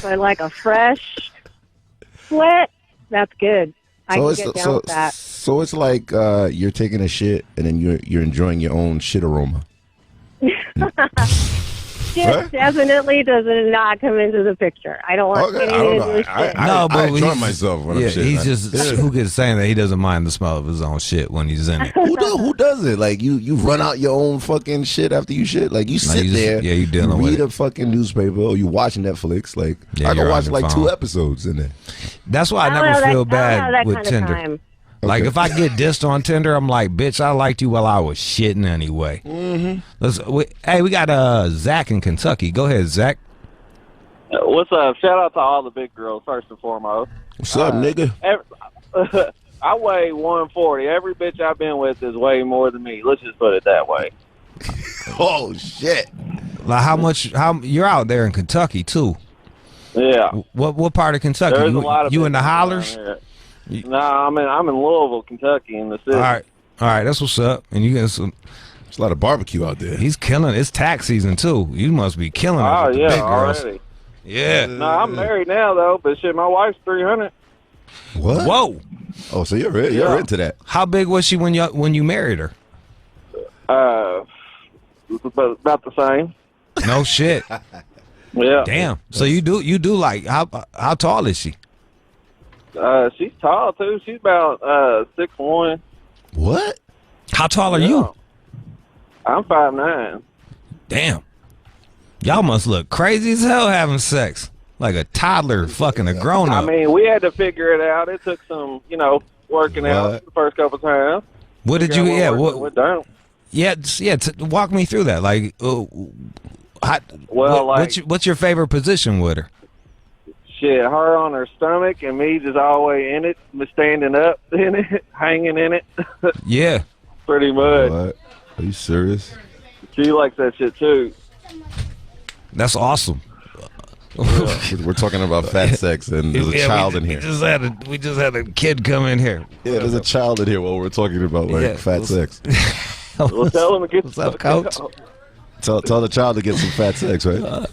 But like a fresh sweat, that's good. I can get down with that. So it's like you're taking a shit and then you're enjoying your own shit aroma. Shit definitely does not come into the picture. I don't want anything to do with shit. I enjoy myself when I'm shitting. He's just who gets saying that he doesn't mind the smell of his own shit when he's in it. Who does it? Like you run out your own fucking shit after you shit. Like you sit there, you dealing with read a fucking newspaper or you watch Netflix. Like I can watch like 2 episodes in there. That's why I never feel bad with Tinder. Like if I get dissed on Tinder, I'm like, bitch, I liked you while I was shitting anyway. Mm-hmm. We got Zach in Kentucky. Go ahead, Zach. What's up? Shout out to all the big girls first and foremost. What's up, nigga? I weigh 140. Every bitch I've been with is way more than me. Let's just put it that way. Oh shit! Like how you're out there in Kentucky too? Yeah. What part of Kentucky? There's a lot of you in the hollers? No, I'm in Louisville, Kentucky, in the city. All right, that's what's up. And you get some. There's a lot of barbecue out there. He's killing. It's tax season too. You must be killing it. Oh with the yeah, big girls. already. Yeah. No, I'm married now though, but shit, my wife's 300. What? Whoa. Oh, so you're into that? How big was she when you married her? About the same. No shit. Yeah. Damn. So you do like how tall is she? She's tall too. She's about 6'1". What? How tall are you? I'm 5'9". Damn. Y'all must look crazy as hell having sex. Like a toddler fucking a grown up. I mean, we had to figure it out. It took some, working out the first couple times. What did you? Walk me through that. Like, what's your favorite position with her? Shit, her on her stomach and me just always in it, standing up in it, hanging in it. Yeah. Pretty much. What? Are you serious? She likes that shit too. That's awesome. We're talking about fat sex and there's a child in here. We just had a kid come in here. Yeah, there's a child in here while we're talking about fat sex. Well, tell him to get what's up, coach? Tell the child to get some fat sex, right?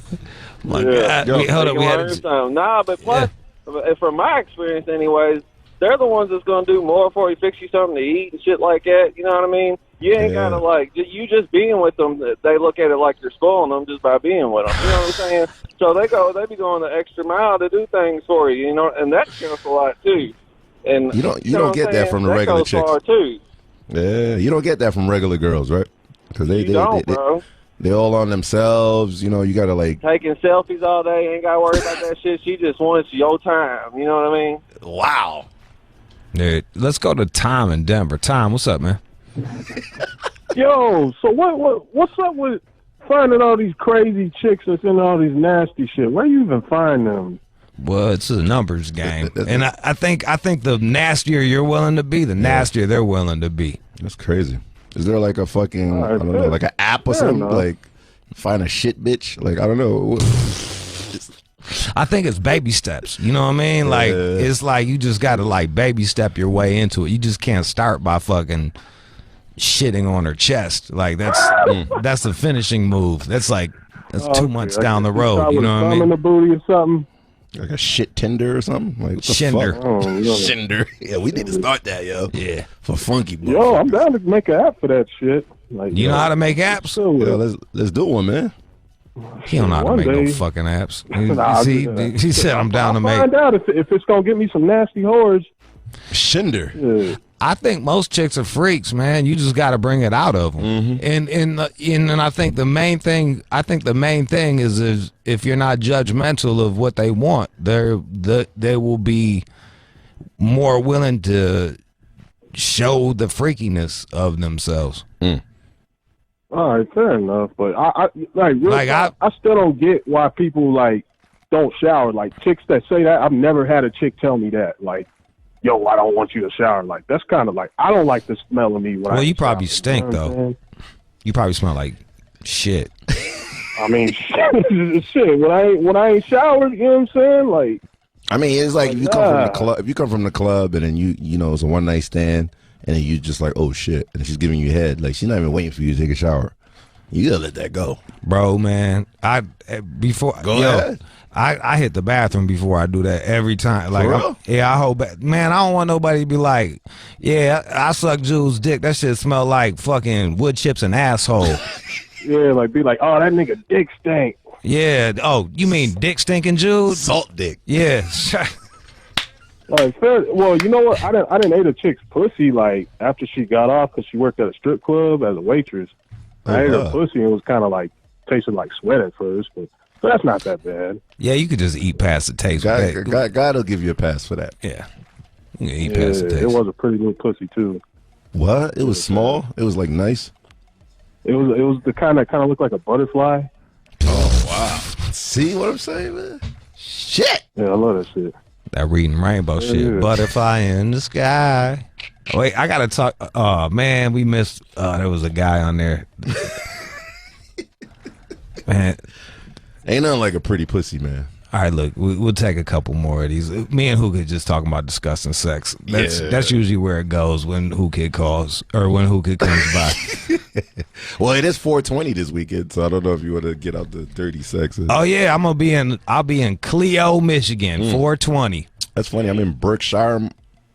My God. Hold on. Nah, but plus, from my experience anyways, they're the ones that's going to do more for you, fix you something to eat and shit like that. You know what I mean? You ain't got to, you just being with them, they look at it like you're spoiling them just by being with them. You know what I'm saying? So they be going the extra mile to do things for you, and that counts a lot, too. And you don't get that from the regular chicks. Too. Yeah, you don't get that from regular girls, right? Because they're all on themselves. You got to taking selfies all day. Ain't got to worry about that shit. She just wants your time. You know what I mean? Wow. Dude, let's go to Tom in Denver. Tom, what's up, man? Yo, so what's up with finding all these crazy chicks that's in all these nasty shit? Where you even find them? Well, it's a numbers game, and I think the nastier you're willing to be, the nastier they're willing to be. That's crazy. Is there like a fucking I don't know, like an app or something? Like find a shit bitch? Like I don't know. I think it's baby steps. You know what I mean? Like it's like you just got to baby step your way into it. You just can't start by fucking shitting on her chest. Like that's the finishing move. That's 2 months down the road. You know what I mean? In the booty or something. Like a shit Tinder or something? Like what the Shinder. fuck? Shinder. Yeah, we need to start that, yo. Yeah. For funky boy. Yo, I'm down to make an app for that shit. You know how to make apps? Yeah, let's do one, man. He don't know how to make no fucking apps. He said I'm down to make. Find out if it's gonna get me some nasty whores. Shinder. Yeah. I think most chicks are freaks, man. You just got to bring it out of them. Mm-hmm. And I think the main thing. Is if you're not judgmental of what they want, they will be more willing to show the freakiness of themselves. Mm. All right, fair enough. But I still don't get why people don't shower. Like chicks that say that, I've never had a chick tell me that. Like, yo, I don't want you to shower. Like that's kind of I don't like the smell of me. When you probably stink though. You probably smell like shit. I mean, shit. When I ain't showered, you know what I'm saying? I mean, it's like if you come from the club. If you come from the club and then you know it's a one night stand, and then you just like, oh shit, and she's giving you head. Like she's not even waiting for you to take a shower. You gotta let that go, bro. Man, I hit the bathroom before I do that every time. Like, I hold back. Man, I don't want nobody to be like, yeah, I suck Jules' dick. That shit smell like fucking wood chips and asshole. Yeah, like be like, oh, that nigga dick stink. Yeah. Oh, you mean dick stinking Jules? Salt dick. Yeah. Well, you know what? I didn't ate a chick's pussy like after she got off because she worked at a strip club as a waitress. I ate her pussy and it was kind of like tasted like sweat at first, but so that's not that bad. Yeah, you could just eat past the taste. God will give you a pass for that. Yeah, you can eat past the taste. It was a pretty good pussy too. What? It was small. It was like nice. It was the kind that looked like a butterfly. Oh wow! See what I'm saying, man? Shit. Yeah, I love that shit. That reading rainbow shit. Yeah. Butterfly in the sky. Wait, I gotta talk. Oh man, we missed. There was a guy on there. Man, ain't nothing like a pretty pussy, man. All right, look, we'll take a couple more of these. Me and Whoo Kid just talking about discussing sex. That's usually where it goes when Whoo Kid calls or when Whoo Kid comes by. Well, it is 420 this weekend, so I don't know if you want to get out the dirty sexes. Oh yeah, I'll be in Clio, Michigan, 420. That's funny. I'm in Berkshire,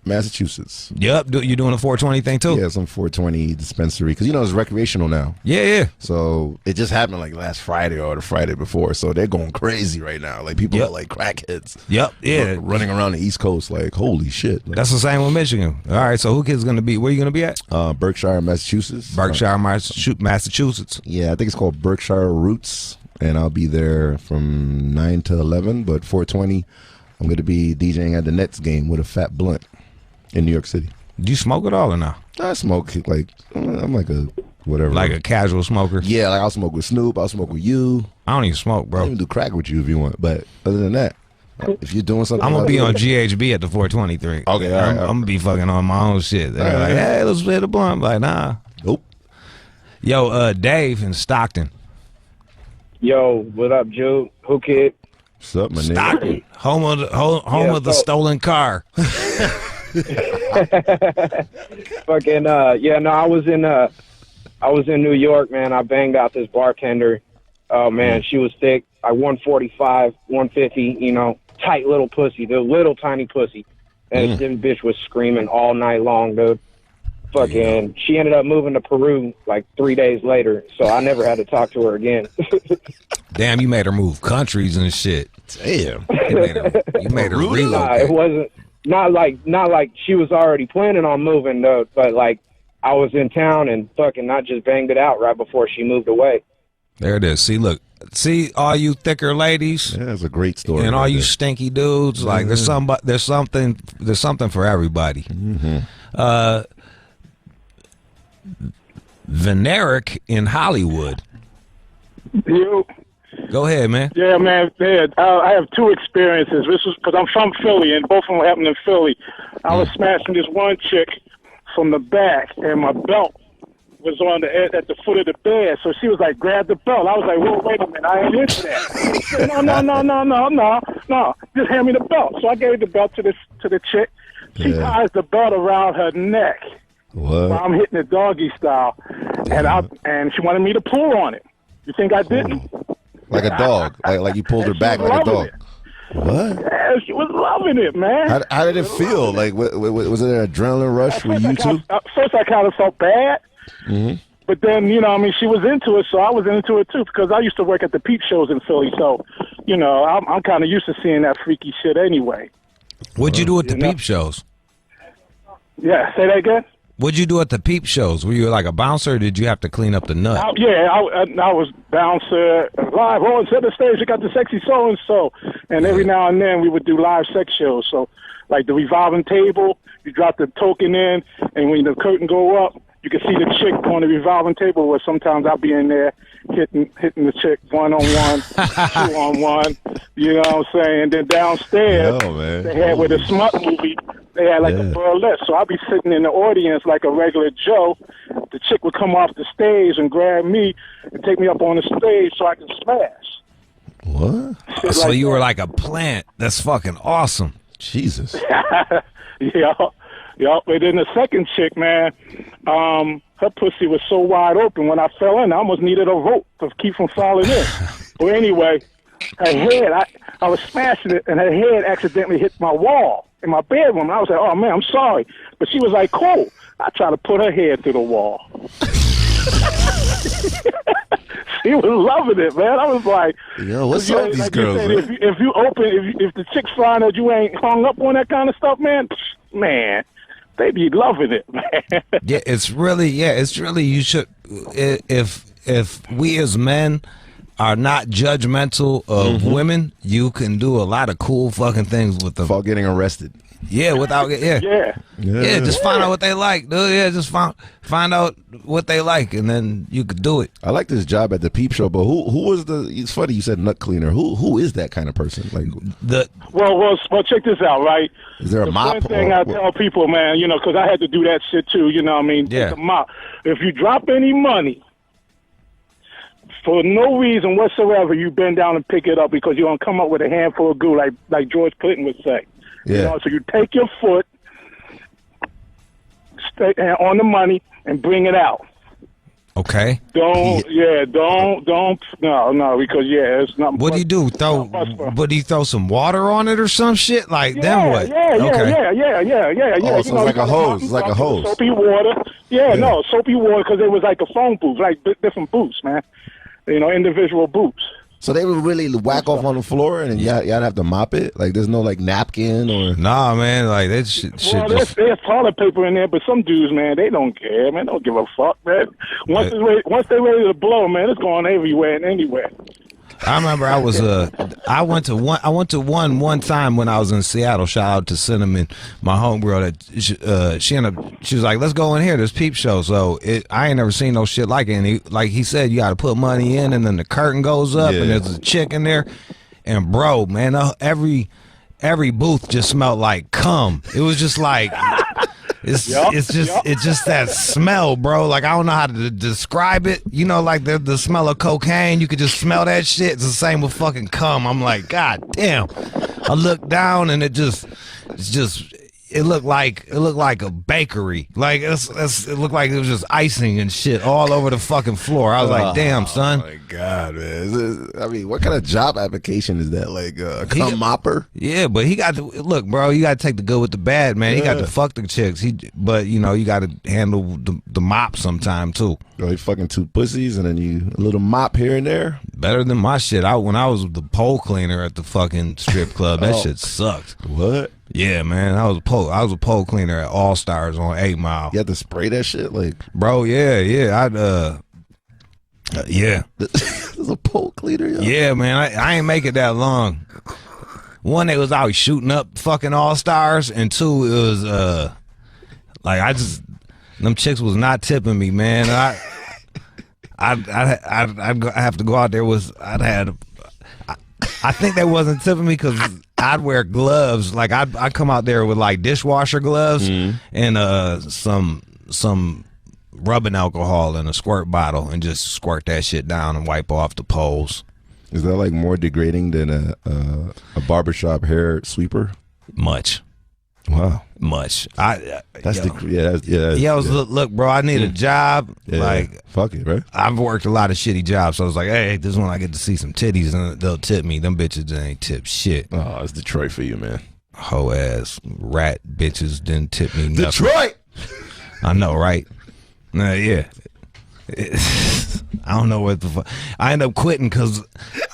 Massachusetts. Yep, you doing a 420 thing too? Yeah, some 420 dispensary because it's recreational now. Yeah. So it just happened like last Friday or the Friday before. So they're going crazy right now. Like people are like crackheads. Yep. Yeah. Running around the East Coast like holy shit. Like, that's the same with Michigan. All right. So Whoo Kid's gonna be? Where you gonna be at? Berkshire, Massachusetts. Massachusetts. Yeah, I think it's called Berkshire Roots, and I'll be there from 9 to 11. But 420, I'm going to be DJing at the Nets game with a fat blunt in New York City. Do you smoke at all or not? I smoke like I'm like a whatever. Like a casual smoker? Yeah, like I'll smoke with Snoop. I'll smoke with you. I don't even smoke, bro. I'll even do crack with you if you want. But other than that, if you're doing something, I'm gonna be on GHB at the 423. Okay, all right, I'm gonna be fucking on my own shit. They're like, hey, let's play the blunt. I'm like, nah. Nope. Yo, Dave in Stockton. Yo, what up, Jude? Whoo Kid? What's up, my nigga? Stockton, home of the stolen car. Fucking I was in New York, man. I banged out this bartender. Oh man, she was thick. Like 145, 150, tight little pussy, the little tiny pussy. And this bitch was screaming all night long, dude. Fucking, she ended up moving to Peru like 3 days later, so I never had to talk to her again. Damn, you made her move countries and shit. Damn, you made her relocate. Nah, it wasn't not like she was already planning on moving though, but like I was in town and fucking not just banged it out right before she moved away. There it is. See all you thicker ladies. Yeah, that's a great story. And all you stinky dudes. Like there's something for everybody. Mm-hmm. Veneric in Hollywood. You. Go ahead, man. Yeah, man. Yeah, I have two experiences. This was because I'm from Philly, and both of them happened in Philly. I was smashing this one chick from the back, and my belt was on the edge at the foot of the bed. So she was like, "Grab the belt." I was like, "Whoa, wait a minute, I ain't into that." She said, No. Just hand me the belt. So I gave the belt to the chick. She ties the belt around her neck. What? While I'm hitting it doggy style, and she wanted me to pull on it. You think I didn't? Like a dog, like you pulled her back like a dog. What? Yeah, she was loving it, man. How did it feel? Like, was it an adrenaline rush for you too? First, I kind of felt bad, but then she was into it, so I was into it too because I used to work at the peep shows in Philly, so I'm kind of used to seeing that freaky shit anyway. What'd you do at the peep shows? Yeah, say that again. What'd you do at the peep shows? Were you like a bouncer, or did you have to clean up the nut? I was bouncer live. Oh, instead of the stage, you got the sexy so-and-so. And every now and then, we would do live sex shows. So, like the revolving table, you drop the token in, and when the curtain go up, you can see the chick on the revolving table, where sometimes I'll be in there hitting the chick one-on-one, two-on-one, you know what I'm saying? And then downstairs, they had with a smut movie, they had like a burlesque. So I'll be sitting in the audience like a regular Joe. The chick would come off the stage and grab me and take me up on the stage so I can smash. What? So you were like a plant. That's fucking awesome. Jesus. Yeah. Yup. And then the second chick, man, her pussy was so wide open when I fell in, I almost needed a rope to keep from falling in. Well, anyway, her head, I was smashing it, and her head accidentally hit my wall in my bedroom. And I was like, oh, man, I'm sorry. But she was like, cool. I tried to put her head through the wall. She was loving it, man. I was like, yo, what's up with these girls? Said, if you open, if the chicks find that you ain't hung up on that kind of stuff, man, they be loving it, man. Yeah, it's really, you should, if we as men are not judgmental of women, you can do a lot of cool fucking things with them. Without getting arrested. Yeah, just find out what they like, dude. Yeah, just find out what they like, and then you could do it. I like this job at the Peep Show, but who was it's funny you said nut cleaner. Who is that kind of person? Like well, check this out, right? Is there a mop? One thing I tell people, man, because I had to do that shit too. You know what I mean? Yeah. Take a mop. If you drop any money for no reason whatsoever, you bend down and pick it up because you're gonna come up with a handful of goo, like George Clinton would say. Yeah. So you take your foot straight on the money and bring it out. Okay. No, because it's not. What do you do? Would he throw some water on it or some shit? Like then what? Yeah. Oh, so it's like a hose. It's like a hose. Soapy water. Soapy water because it was like a phone booth, like different booths, man. Individual booths. So they would really whack off on the floor, and y'all have to mop it. Like there's no like napkin or. Nah, man. Like that shit. There's toilet paper in there, but some dudes, man, they don't care, man. They don't give a fuck, man. Once they're ready to blow, man, it's going everywhere and anywhere. I remember I went to one time when I was in Seattle. Shout out to Cinnamon, my homegirl. That she was like, let's go in here. There's Peep Show. So I ain't never seen no shit like it. And like he said, you got to put money in, and then the curtain goes up, and there's a chick in there. And bro, man, every booth just smelled like cum. It was just like. It's just that smell, bro. Like I don't know how to describe it. Like the smell of cocaine. You could just smell that shit. It's the same with fucking cum. I'm like, God damn. I looked down and it looked like a bakery. Like it looked like it was just icing and shit all over the fucking floor. I was like, damn, son. Oh my God, man. I mean, what kind of job application is that? Like a cum mopper? Yeah, but he got to look, bro. You got to take the good with the bad, man. He got to fuck the chicks. But you got to handle the mop sometime too. Oh, you fucking two pussies and then a little mop here and there. Better than my shit. When I was the pole cleaner at the fucking strip club, that shit sucked. What? Yeah, man. I was a pole cleaner at All Stars on 8 Mile. You had to spray that shit, like, bro. Yeah. Yeah. There's a pole cleaner. Yo. Yeah, man. I ain't make it that long. One, they was out shooting up fucking All Stars, and two, it was them chicks was not tipping me, man. I'd have to go out there I think they wasn't tipping me because I'd wear gloves. Like I'd come out there with like dishwasher gloves and some rubbing alcohol in a squirt bottle and just squirt that shit down and wipe off the poles. Is that like more degrading than a barbershop hair sweeper? Much. Wow. Much. Look, bro, I need a job. Yeah, like, fuck it, right? I've worked a lot of shitty jobs, so I was like, hey, this one I get to see some titties and they'll tip me. Them bitches ain't tip shit. Oh, it's Detroit for you, man. Hoe ass rat bitches didn't tip me nothing. Detroit! I know, right? Yeah. I don't know what the fuck. I end up quitting because,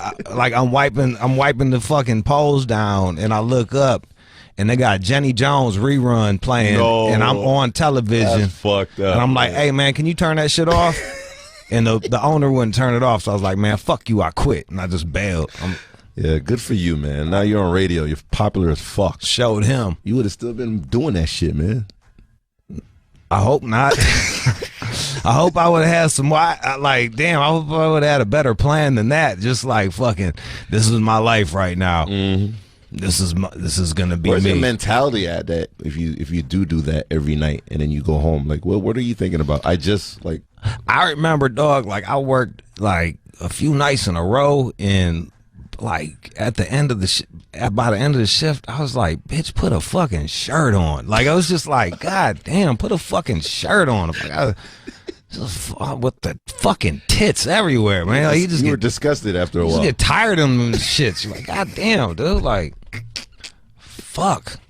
I'm wiping the fucking poles down, and I look up, and they got Jenny Jones rerun playing, and I'm on television. That's fucked up. And I'm like, hey, man, can you turn that shit off? And the owner wouldn't turn it off, so I was like, man, fuck you, I quit, and I just bailed. Yeah, good for you, man. Now you're on radio. You're popular as fuck. Showed him. You would have still been doing that shit, man. I hope not. I hope I would have had some. I hope I would have had a better plan than that. Just like fucking, this is my life right now. Mm-hmm. This is gonna be Where's me. your mentality at that? If you do that every night and then you go home, like, what are you thinking about? I remember, dog. Like I worked like a few nights in a row in like at the end of the by the end of the shift, I was like, bitch, put a fucking shirt on. Like I was just like, God damn, put a fucking shirt on. Like, with the fucking tits everywhere, man. Like, you were disgusted after a while. You get tired of them shits. You're like, God damn, dude. Like, fuck.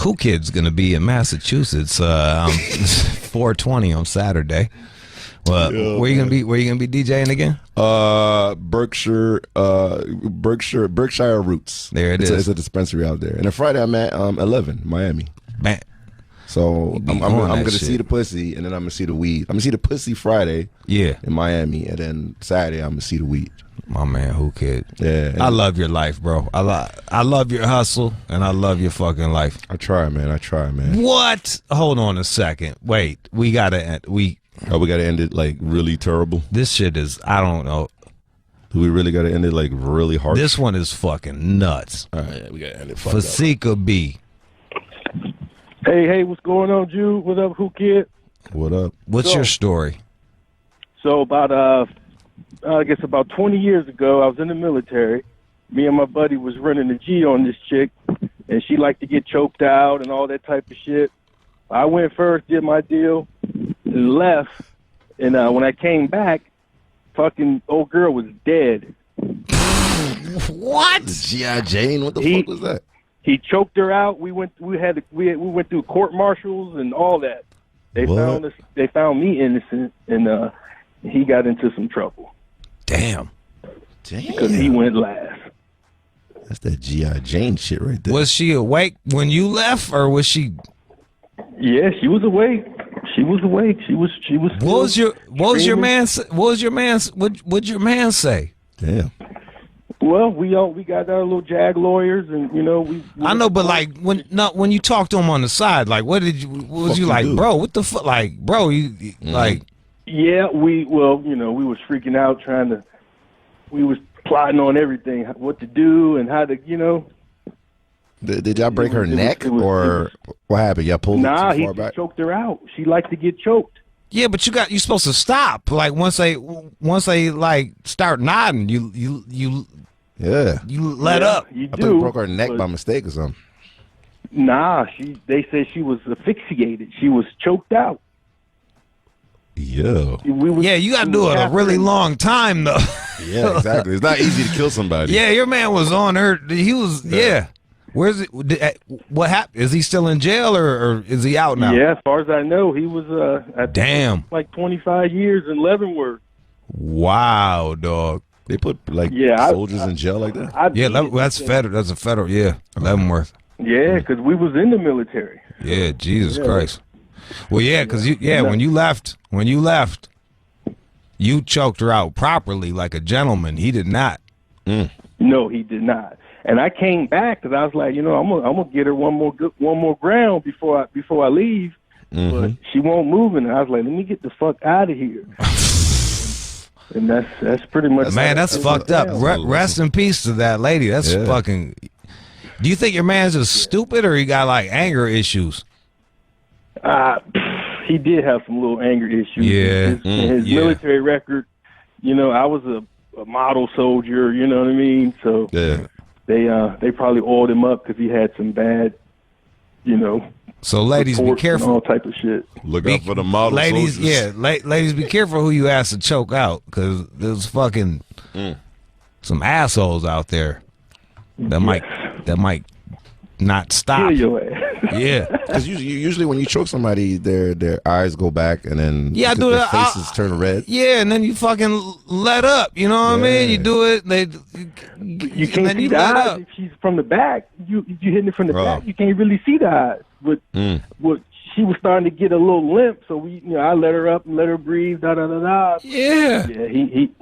Whoo Kid's gonna be in Massachusetts 420 on Saturday. Well, where you gonna be? Where you gonna be DJing again? Berkshire Roots. There it is. It's a dispensary out there. And then Friday I'm at 11, Miami. Man. So I'm gonna see the pussy, and then I'm gonna see the weed. I'm gonna see the pussy Friday. Yeah. In Miami, and then Saturday I'm gonna see the weed. My man, Whoo Kid. Yeah. I love your life, bro. I love your hustle, and I love your fucking life. I try, man. What? Hold on a second. Wait, we gotta end. We gotta end it like really terrible. This shit is. I don't know. Do we really gotta end it like really hard? This one is fucking nuts. All right, we gotta end it. Fasika B. Hey, what's going on, Jude? What up, Whoo Kid? What up? What's your story? So about I guess about 20 years ago, I was in the military. Me and my buddy was running a G on this chick, and she liked to get choked out and all that type of shit. I went first, did my deal, and left. And when I came back, fucking old girl was dead. What? G.I. Jane? What the fuck was that? He choked her out. We went through court martials and all that. They found us. They found me innocent, and he got into some trouble. Damn. Because he went last. That's that G.I. Jane shit right there. Was she awake when you left, or was she? Yeah, she was awake. She was awake. She was. What was your man say? Damn. Well, we got our little JAG lawyers, and we I know, but like when you talked to him on the side, like what was you like, bro? What the fuck, like, bro? You like? Yeah, we was freaking out, we was plotting on everything, what to do and how to, Did y'all break her neck or what happened? Y'all pulled her too far back? He choked her out. She liked to get choked. Yeah, but you're supposed to stop. Like once they like start nodding, you let up. You I thought you broke her neck by mistake or something. Nah, they said she was asphyxiated. She was choked out. Yeah. You got to do it a really long time though. Yeah, exactly. It's not easy to kill somebody. Yeah, your man was on her. He was. Yeah. Where's it? What happened? Is he still in jail or is he out now? Yeah, as far as I know, he was. Damn. Like 25 years in Leavenworth. Wow, dog. They put soldiers in jail like that. That's federal. That's a federal. Yeah, Leavenworth. Yeah, because we was in the military. Yeah, Jesus Christ. Well, yeah, because when you left, you choked her out properly like a gentleman. He did not. No, he did not. And I came back because I was like, I'm gonna get her one more ground before I leave. Mm-hmm. But she won't move, and I was like, let me get the fuck out of here. And that's pretty much. Man, that's fucked up. Rest in peace to that lady. That's fucking. Do you think your man's just stupid or he got like anger issues? He did have some little anger issues. Yeah. His military record, I was a model soldier, you know what I mean? So they probably oiled him up because he had some bad, So ladies, be careful. All type of shit. Look out for the model ladies, soldiers. ladies, be careful who you ask to choke out because there's fucking some assholes out there that might not stop. Kill your ass. Yeah, because usually when you choke somebody, their eyes go back and then I do their that. faces turn red. Yeah, and then you fucking let up. You know what I mean? You do it. You can't see the eyes if she's from the back. You hitting it from the back. You can't really see the eyes. But she was starting to get a little limp, so I let her up and let her breathe. Da da da da. Yeah. Yeah. He.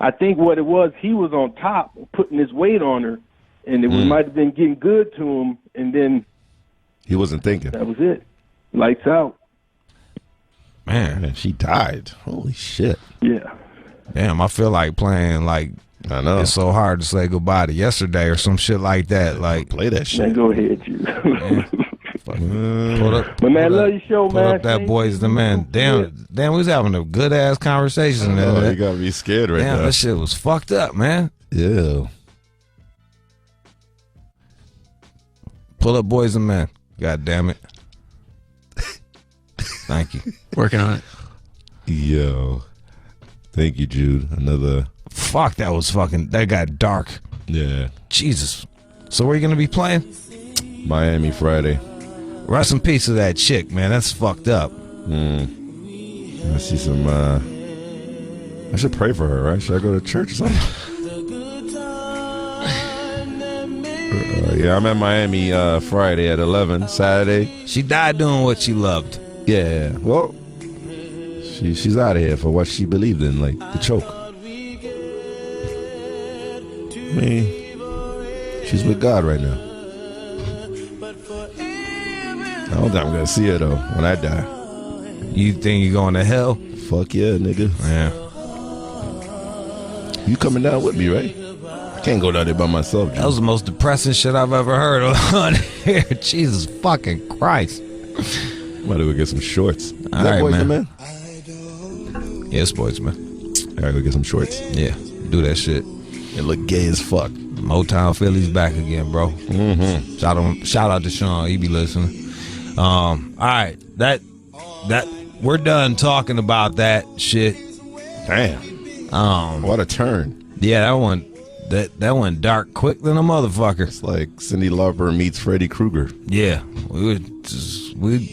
I think what it was, he was on top, putting his weight on her, and it might have been getting good to him, and then. He wasn't thinking. That was it. Lights out. Man, she died. Holy shit. Yeah. Damn, I feel like playing like I know. It's so hard to say goodbye to yesterday or some shit like that. Like play that shit. Man, go ahead, you. Pull up, but man, love your show, pull man. Up that Boys the Man. Damn, we was having a good ass conversation. Oh, you gotta be scared right now. Damn, that shit was fucked up, man. Yeah. Pull up Boys and Men. God damn it. Thank you. Working on it. Yo. Thank you, Jude. Another. Fuck, that got dark. Yeah. Jesus. So where you gonna be playing? Miami Friday. Rest in peace to that chick, man. That's fucked up. I see some. I should pray for her, right? Should I go to church or something? Yeah, I'm at Miami Friday at 11. Saturday. She died doing what she loved. Yeah. Well, she's out of here for what she believed in, like the choke. I mean, she's with God right now. I don't think I'm gonna see her though when I die. You think you're going to hell? Fuck yeah, nigga. Yeah. You coming down with me, right? I can't go down there by myself. Dude. That was the most depressing shit I've ever heard on here. Jesus fucking Christ. Might go get some shorts. All right, Boys man. Man? Yeah, it's Boys Man. I gotta go get some shorts. Yeah, do that shit. It look gay as fuck. Motown Philly's back again, bro. Mm-hmm. Shout out to Sean. He be listening. All right, that we're done talking about that shit. Damn. What a turn. Yeah, that went dark quick than a motherfucker. It's like Cyndi Lauper meets Freddy Krueger. Yeah, we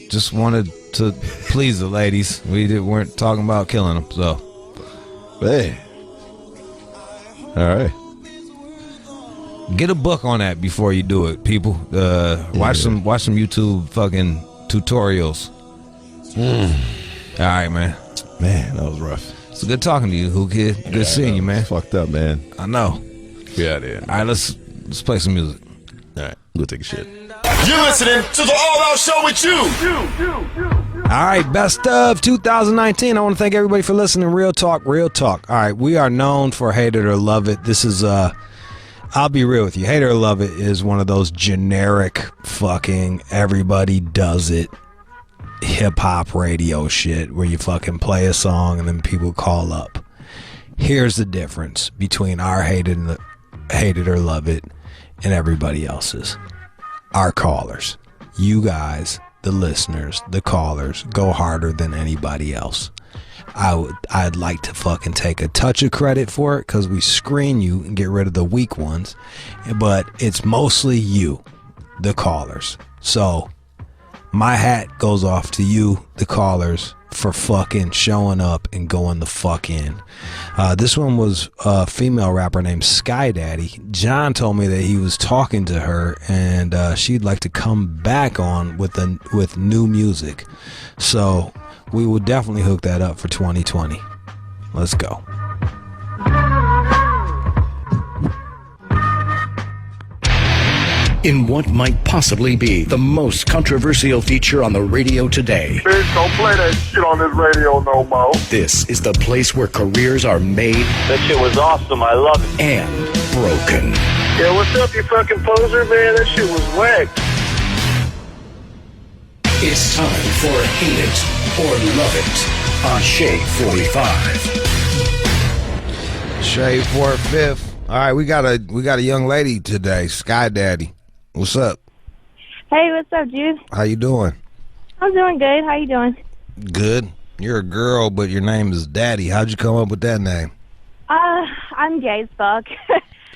just wanted to please the ladies. We weren't talking about killing them. So, hey, all right. Get a book on that before you do it, people. Watch some YouTube fucking tutorials. All right, man. Man, that was rough. It's good talking to you, Whoo Kid. Good seeing you, man. Fucked up, man. I know. Yeah, it is. All right, let's play some music. All right, go take a shit. You're listening to the All Out Show with you. All right, best of 2019. I want to thank everybody for listening. Real talk, real talk. All right, we are known for Hate It or Love It. This is I'll be real with you. Hate It or Love It is one of those generic fucking everybody does it hip-hop radio shit where you fucking play a song and then people call up. Here's the difference between our Hate It or Love It and everybody else's. Our callers. You guys, the listeners, the callers, go harder than anybody else. I'd like to fucking take a touch of credit for it because we screen you and get rid of the weak ones, but it's mostly you, the callers. So my hat goes off to you, the callers, for fucking showing up and going the fuck in. This one was a female rapper named Sky Daddy. John told me that he was talking to her and she'd like to come back on with new music. So we will definitely hook that up for 2020. Let's go. In what might possibly be the most controversial feature on the radio today. Bitch, don't play that shit on this radio no more. This is the place where careers are made. That shit was awesome. I love it. And broken. Yeah, what's up, you fucking poser, man? That shit was whack. It's time for Hate It or Love It on Shade 45. Shade 45. All right, we got a young lady today, Sky Daddy. What's up? Hey, what's up, Jude? How you doing? I'm doing good. How you doing? Good. You're a girl, but your name is Daddy. How'd you come up with that name? I'm gay as fuck.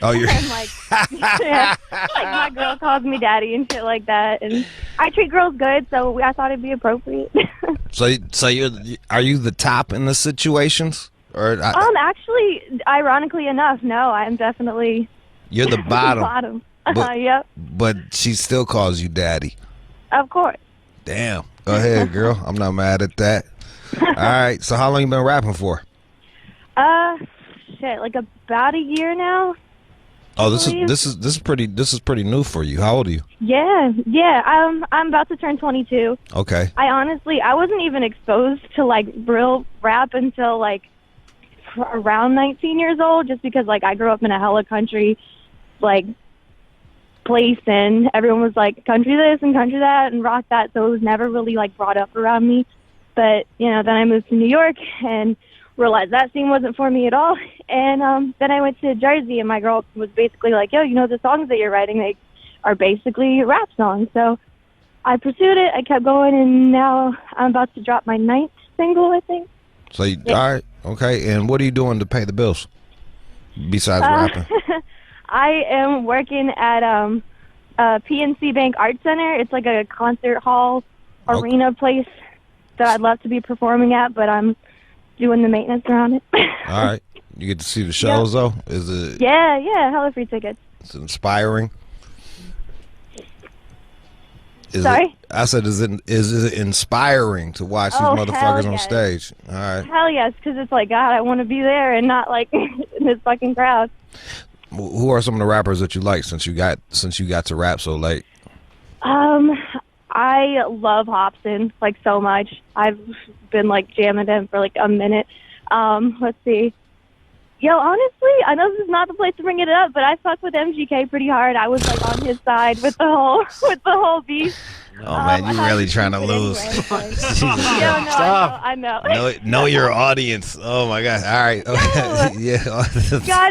Oh, you're I'm like, yeah, like my girl calls me daddy and shit like that, and I treat girls good, so I thought it'd be appropriate. So are you the top in the situations, or actually, ironically enough, no, I'm definitely you're the bottom. bottom. But, yep. But she still calls you daddy. Of course. Damn. Go ahead, girl. I'm not mad at that. All right. So how long you been rapping for? Shit, like about a year now. Oh, this is pretty new for you. How old are you? Yeah. I'm about to turn 22. Okay. I wasn't even exposed to like real rap until like around 19 years old, just because like I grew up in a hella country, like place, and everyone was like country this and country that and rock that, so it was never really like brought up around me. But then I moved to New York and realized that scene wasn't for me at all. And then I went to Jersey, and my girl was basically like, yo, the songs that you're writing, they are basically rap songs. So I pursued it, I kept going, and now I'm about to drop my 9th single, I think. So all right, okay. And what are you doing to pay the bills besides rapping? I am working at PNC Bank Art Center. It's like a concert hall arena place that I'd love to be performing at, but I'm doing the maintenance around it. All right. You get to see the shows, though? Is it? Yeah, hella free tickets. It's inspiring. Sorry? I said, is it inspiring to watch these motherfuckers on stage? All right. Hell yes, because it's like, God, I want to be there and not like in this fucking crowd. Who are some of the rappers that you like since you got to rap so late? I love Hobson like so much. I've been like jamming him for like a minute. Let's see. Yo, honestly, I know this is not the place to bring it up, but I fuck with MGK pretty hard. I was like on his side with the whole beef. Oh man, you really trying to lose? Anyway, Stop! I know. Know your audience. Oh my god! All right, okay. Yeah.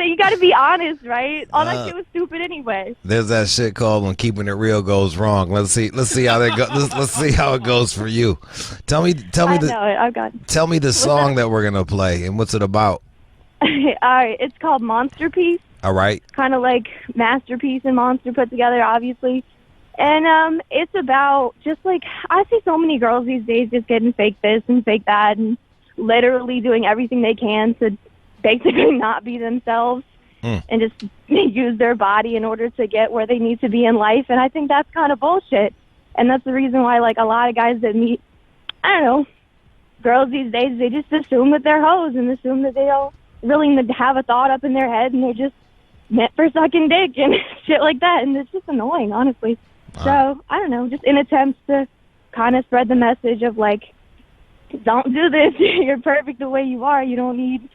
You gotta be honest, right? All that shit was stupid anyway. There's that shit called when keeping it real goes wrong. Let's see how that goes. Let's see how it goes for you. Tell me the song that we're gonna play and what's it about. All right, it's called Monster Piece. All right. Kind of like Masterpiece and Monster put together, obviously. And it's about just like, I see so many girls these days just getting fake this and fake that and literally doing everything they can to basically not be themselves and just use their body in order to get where they need to be in life. And I think that's kind of bullshit. And that's the reason why like a lot of guys that meet, I don't know, girls these days, they just assume that they're hoes and assume that they don't really have a thought up in their head and they're just meant for sucking dick and shit like that. And it's just annoying, honestly. So, I don't know, just in attempts to kind of spread the message of, like, don't do this. You're perfect the way you are. You don't need,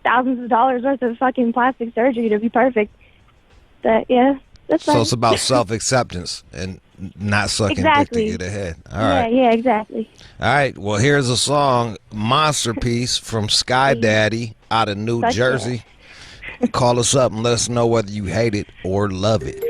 thousands of dollars worth of fucking plastic surgery to be perfect. But, yeah, that's So it's about self-acceptance and not sucking dick to get ahead. All right. Yeah, exactly. All right, well, here's a song, Monster Piece from Sky Daddy out of New Jersey. Call us up and let us know whether you hate it or love it.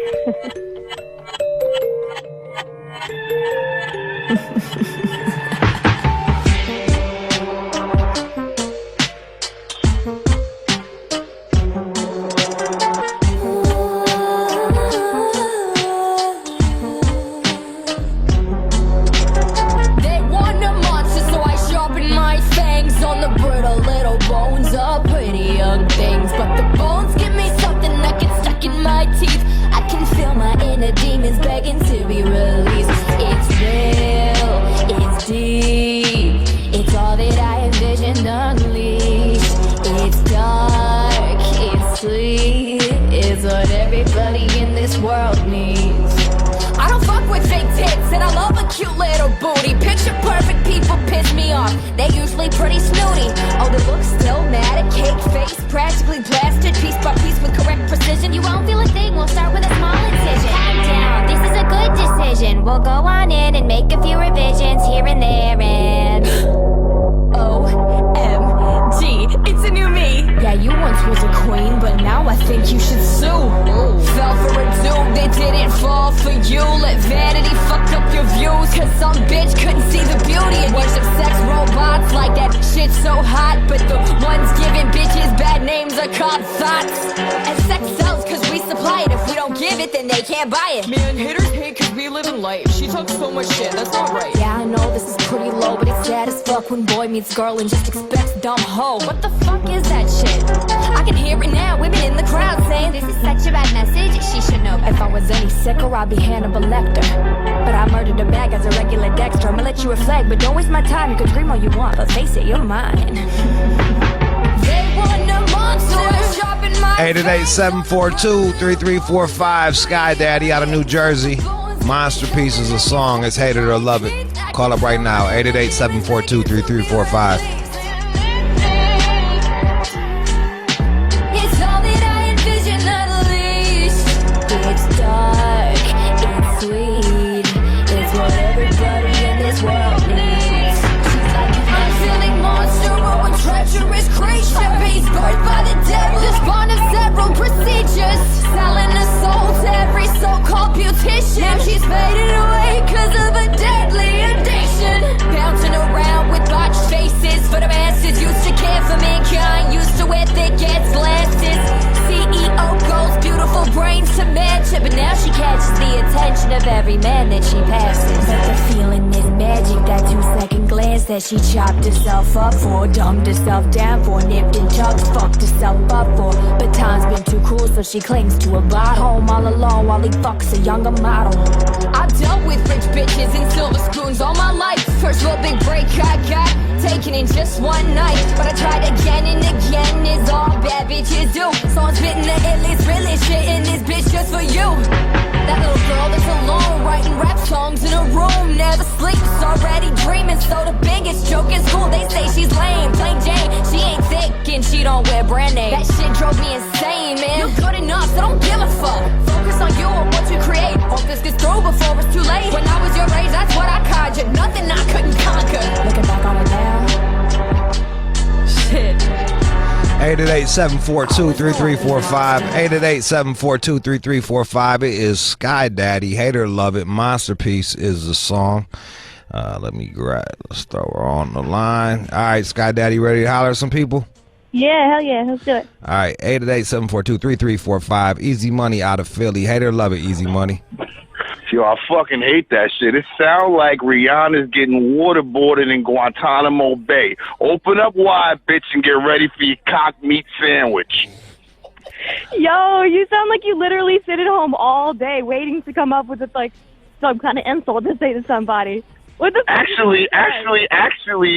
Girl and just expects dumb hoe. What the fuck is that shit? I can hear it now, women in the crowd saying this is such a bad message, she should know. If I was any sicker, I'd be Hannibal Lecter. But I murdered a bag as a regular Dexter. I'ma let you reflect, but don't waste my time. You can scream all you want, but face it, you're mine. They want a monster. 888-742-3345 Sky Daddy out of New Jersey. Monster Piece is a song. It's hate it or love it. Call up right now, 888-742-3345. It's all that I envision, unleashed. It's said she chopped herself up for, dumbed herself down for, nipped and tucked, fucked herself up for. But time's been too cruel, so she clings to a bottle. Home all alone while he fucks a younger model. I've dealt with rich bitches and silver spoons all my life. First real big break I got taken in just one night, but I tried again and again, is all bad bitches do. So I'm spitting the illest, realest shit in this bitch just for you. That little girl that's alone, writing rap songs in a room, never sleeps, already dreaming. So the biggest joke is cool, they say she's lame, plain Jane. She ain't thick and she don't wear brand name. That shit drove me insane, man. You're good enough, so don't give a fuck. Focus on you and what you create. Hope this gets through before it's too late. When I was your age, that's what I conjured. Nothing I couldn't conquer. Looking back on it now, shit. 888-742-3345. 888-742-3345. It is Sky Daddy. Hate or love it. Masterpiece is the song. Let's throw her on the line. All right, Sky Daddy, ready to holler at some people? Yeah, hell yeah, let's do it. All right, 888-742-3345. Easy Money out of Philly. Hate or love it, Easy Money. Yo, I fucking hate that shit. It sounds like Rihanna's getting waterboarded in Guantanamo Bay. Open up wide, bitch, and get ready for your cock meat sandwich. Yo, you sound like you literally sit at home all day waiting to come up with like some kind of insult to say to somebody. What the fuck? Actually,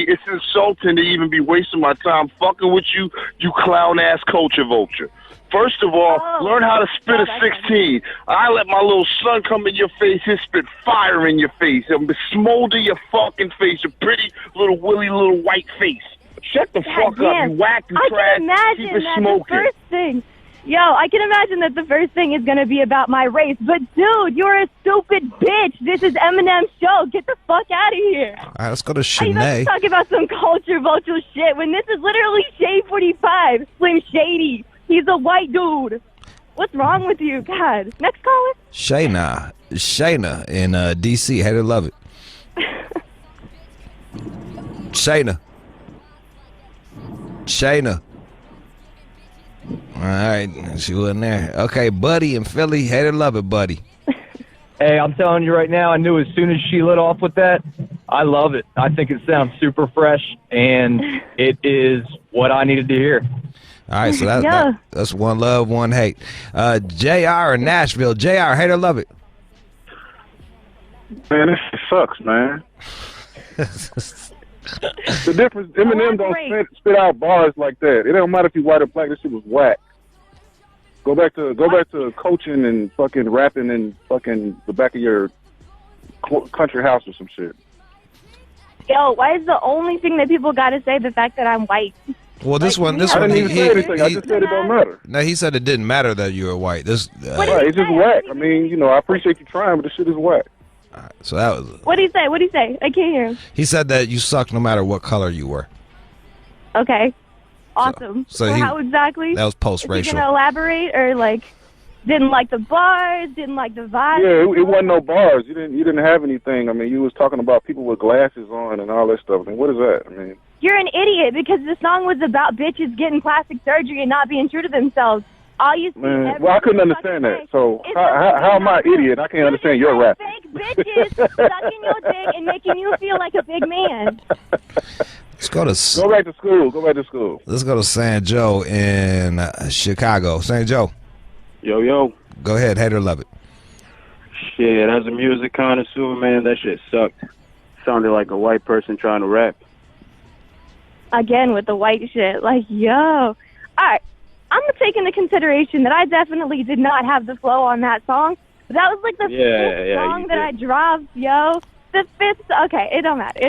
it's insulting to even be wasting my time fucking with you, you clown-ass culture vulture. First of all, learn how to spit a 16. I let my little son come in your face, he'll spit fire in your face. He'll smolder your fucking face, your pretty little willy little white face. Shut the fuck up, you whack, you trash, keep it smoking. The first thing, I can imagine that the first thing is going to be about my race. But, dude, you're a stupid bitch. This is Eminem's show. Get the fuck out of here. All right, let's go to How you about to Shanae. talk about some culture vulture shit when this is literally Shade 45, Slim Shady. He's a white dude. What's wrong with you? God. Next caller. Shayna in D.C. Hate or love it. Shayna. All right, she wasn't there. Okay, Buddy in Philly. Hate or love it, Buddy. Hey, I'm telling you right now, I knew as soon as she lit off with that, I love it. I think it sounds super fresh, and it is what I needed to hear. All right, so that's one love, one hate. JR in Nashville. JR, hate or love it? Man, this shit sucks, man. The difference, Eminem don't spit out bars like that. It don't matter if you white or black. This shit was whack. Go back to coaching and fucking rapping in fucking the back of your country house or some shit. Yo, why is the only thing that people got to say the fact that I'm white? Well, this one, I didn't even say anything. I just said it don't matter. No, he said it didn't matter that you were white. This, right, it's just whack. I mean, I appreciate you trying, but this shit is whack. So that was. What did he say? I can't hear him. He said that you suck no matter what color you were. Okay. Awesome. So how exactly? That was post-racial. Is he gonna elaborate or didn't like the bars, didn't like the vibe? Yeah, it wasn't no bars. You didn't have anything. I mean, you was talking about people with glasses on and all that stuff. I mean, what is that? I mean, you're an idiot because the song was about bitches getting plastic surgery and not being true to themselves. All you see well, I couldn't understand that. So how am I an idiot? I can't understand your rap. Fake bitches sucking your dick and making you feel like a big man. Let's go to back to school. Go back to school. Let's go to San Joe in Chicago. San Joe. Yo. Go ahead. Hate or love it. Shit, as a music connoisseur, man, that shit sucked. Sounded like a white person trying to rap. Again with the white shit. Yo. All right. I'm going to take into consideration that I definitely did not have the flow on that song. But that was the fifth song that I dropped, yo. The fifth. Okay, it don't matter.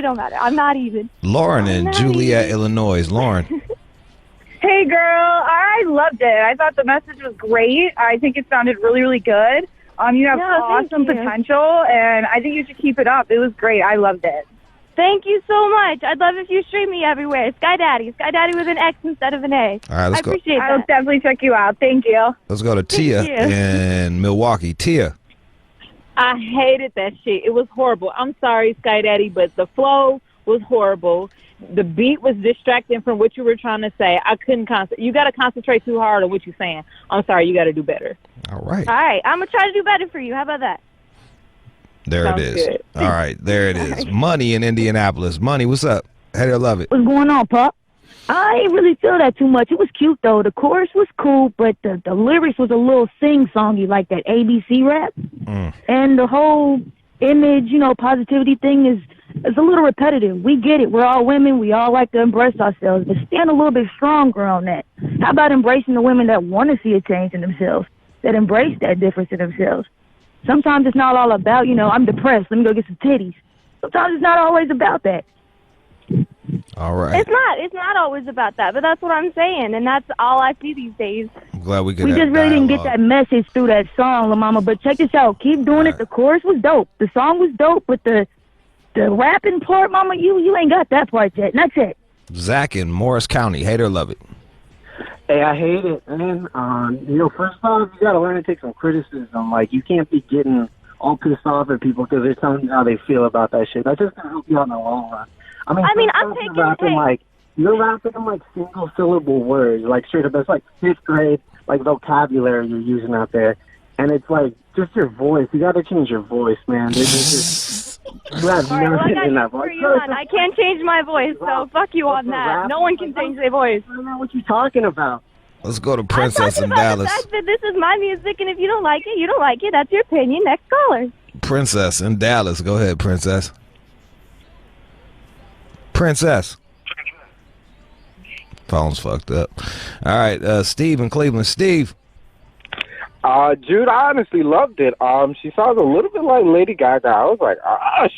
I'm not even. Lauren in Joliet, Illinois. Lauren. Hey, girl. I loved it. I thought the message was great. I think it sounded really, really good. You have awesome potential, and I think you should keep it up. It was great. I loved it. Thank you so much. I'd love if you stream me everywhere. Sky Daddy with an X instead of an A. All right, let's go. I appreciate that. I'll definitely check you out. Thank you. Let's go to Tia in Milwaukee. Tia. I hated that shit. It was horrible. I'm sorry, Sky Daddy, but the flow was horrible. The beat was distracting from what you were trying to say. I couldn't concentrate. You got to concentrate too hard on what you're saying. I'm sorry. You got to do better. All right. All right. I'm going to try to do better for you. How about that? There Sounds it is. good. All right. There it is. Money in Indianapolis. Money, what's up? Hate it or love it. What's going on, Pop? I ain't really feel that too much. It was cute, though. The chorus was cool, but the lyrics was a little sing-songy, like that ABC rap. And the whole image, positivity thing is a little repetitive. We get it. We're all women. We all like to embrace ourselves, but stand a little bit stronger on that. How about embracing the women that want to see a change in themselves, that embrace that difference in themselves? Sometimes it's not all about, I'm depressed, let me go get some titties. Sometimes it's not always about that. All right. It's not always about that, but that's what I'm saying, and that's all I see these days. I'm glad we could. We just really didn't get that message through that song, La Mama. But check this out. Keep doing it. The chorus was dope. The song was dope, but the rapping part, Mama, you ain't got that part yet. And that's it. Zach in Morris County. Hate or love it? Hey, I hate it, man. First off, you got to learn to take some criticism. Like, you can't be getting all pissed off at people because they're telling you how they feel about that shit. That's just going to help you out in the long run. I'm taking you're rapping in like single syllable words, like straight up. That's like 5th grade, like vocabulary you're using out there, and it's like just your voice. You got to change your voice, man. You have nothing in that voice. I can't change my voice, so fuck you on that. No one can change their voice. I don't know what you're talking about. Let's go to Princess in Dallas. The fact that this is my music, and if you don't like it, you don't like it. That's your opinion. Next caller. Princess in Dallas. Go ahead, Princess. Princess. Phone's fucked up. All right, Steve in Cleveland. Steve. Jude, I honestly loved it. She sounds a little bit like Lady Gaga. I was like,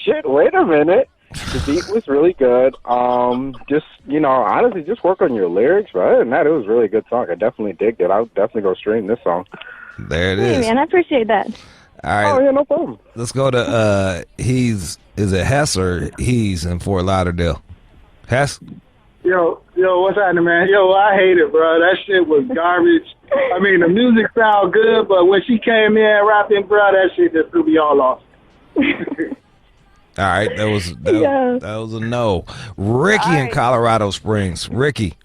shit, wait a minute. The beat was really good. Honestly, just work on your lyrics, right? And that, it was a really good song. I definitely digged it. I'll definitely go stream this song. There it is. Hey, man, I appreciate that. All right. Oh, yeah, no problem. Let's go to, is it Hess or He's in Fort Lauderdale? Hess? Yo, what's happening, man? Yo, I hate it, bro. That shit was garbage. I mean, the music sounded good, but when she came in rapping, bro, that shit just threw me all off. All right, that was a no. Ricky in Colorado Springs. Ricky.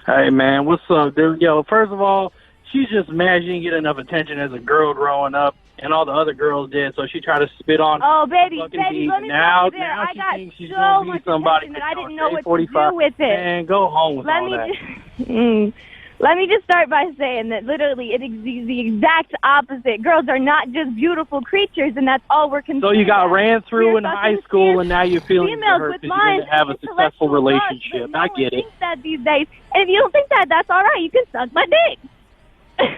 Hey, man, what's up, dude? Yo, first of all, she's just mad she didn't get enough attention as a girl growing up, and all the other girls did, so she tried to spit on. Oh, baby, let now me stop you there. I got she's so much attention that I didn't know what to do with it. Man, go home with all that. Let me just start by saying that literally it is the exact opposite. Girls are not just beautiful creatures, and that's all we're concerned. So you got ran through in high school, and now you're feeling hurt because you didn't have a successful relationship. I get it. Thinks that these days, and if you don't think that, that's all right. You can suck my dick.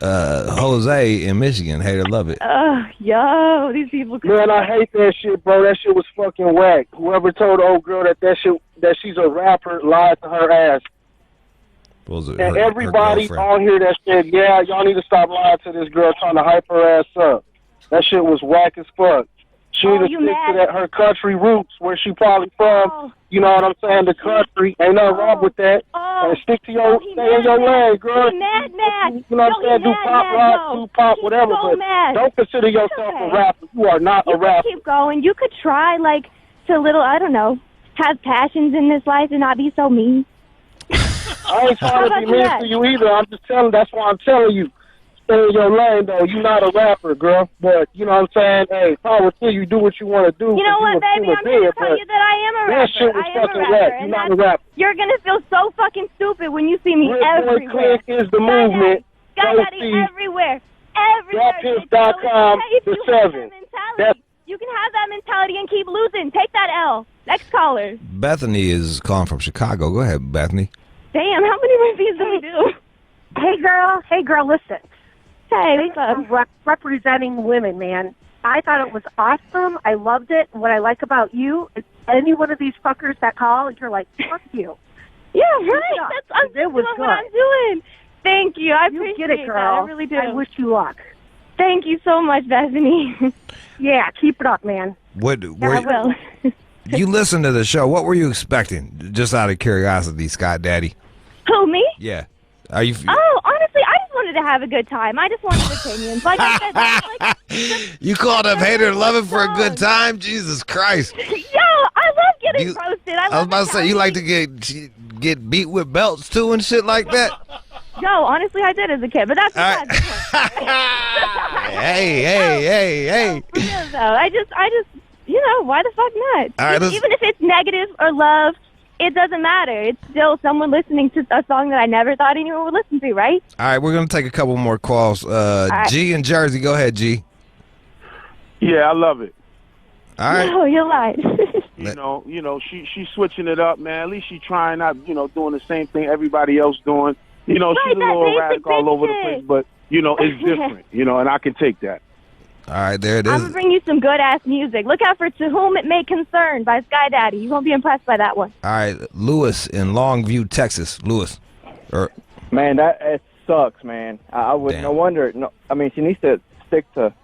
Jose in Michigan. Hate or love it. Yo, these people. Man, I hate that shit, bro. That shit was fucking whack. Whoever told the old girl that she's a rapper lied to her ass. And everybody on here that said, yeah, y'all need to stop lying to this girl trying to hype her ass up. That shit was whack as fuck. She need to stick to her country roots, where she probably from. You know what I'm saying? The country. Ain't nothing wrong with that. And stick to stay in your lane, girl. Mad. You know what I'm saying? Do pop rock, do pop, whatever. But don't consider yourself a rapper. You are not a rapper. Keep going. You could try, I don't know, have passions in this life and not be so mean. I ain't trying to be mean to you either. I'm just telling. That's why I'm telling you. Stay in your lane, though. You're not a rapper, girl. But, you know what I'm saying? Hey, power to you. Do what you want to do. You know what, baby? I'm going to tell you that I am a rapper. That shit was fucking whack. You're not a rapper. You're going to feel so fucking stupid when you see me everywhere. Click is the movement. Everywhere. Drophips.com to 7. You can have that mentality and keep losing. Take that L. Next caller. Bethany is calling from Chicago. Go ahead, Bethany. Damn, how many reviews do we do? Hey girl, listen. Hey, representing women, man. I thought it was awesome. I loved it. And what I like about you is any one of these fuckers that call, you're like, fuck you. Yeah, right. I'm doing what I'm doing. Thank you. I appreciate it, girl. That. I really do. I wish you luck. Thank you so much, Bethany. Yeah, keep it up, man. I will. You listened to the show. What were you expecting? Just out of curiosity, Scott Daddy. Who, me? Yeah. Are you? Oh, honestly, I just wanted to have a good time. I just wanted opinions. Like I said, you called up Hater and Love It for a good time? Jesus Christ. Yo, I love getting roasted. I was about to say, you like to get beat with belts too and shit like that? Yo, honestly, I did as a kid, but that's besides the point. Hey. For real, though. I just, why the fuck not? All right, Even if it's negative or love, it doesn't matter. It's still someone listening to a song that I never thought anyone would listen to, right? All right, we're going to take a couple more calls. right. G in Jersey. Go ahead, G. Yeah, I love it. All right. No, you're lying. She's switching it up, man. At least she's trying not, doing the same thing everybody else doing. She's a little erratic all over the place, but, it's different, and I can take that. All right, there it I'm is. going to bring you some good-ass music. Look out for To Whom It May Concern by Sky Daddy. You won't be impressed by that one. All right, Lewis in Longview, Texas. Lewis. Man, it sucks, man. I would no wonder. No, I mean, she needs to stick to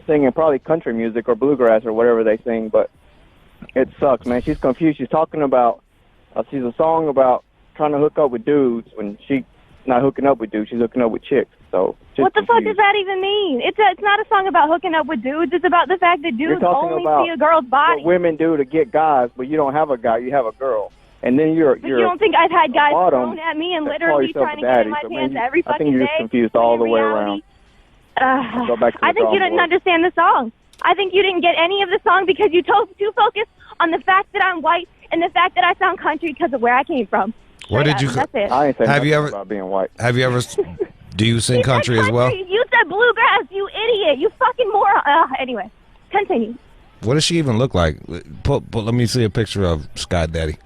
singing probably country music or bluegrass or whatever they sing, but it sucks, man. She's confused. She's talking about, she's a song about trying to hook up with dudes when she's not hooking up with dudes. She's hooking up with chicks. So what the fuck does that even mean? It's not a song about hooking up with dudes. It's about the fact that dudes only see a girl's body. What women do to get guys, but you don't have a guy, you have a girl. And then you're you don't think I've had guys thrown at me and literally trying to get in my pants every fucking day? I think you're just confused all the way around. Go back to the I think you didn't understand the song. I think you didn't get any of the song because you too focused on the fact that I'm white and the fact that I sound country because of where I came from. Where did you? That's it. I ain't saying nothing about being white. Have you ever? Do you sing country as well? You said bluegrass, you idiot. You fucking moron. Anyway, continue. What does she even look like? Let me see a picture of Sky Daddy.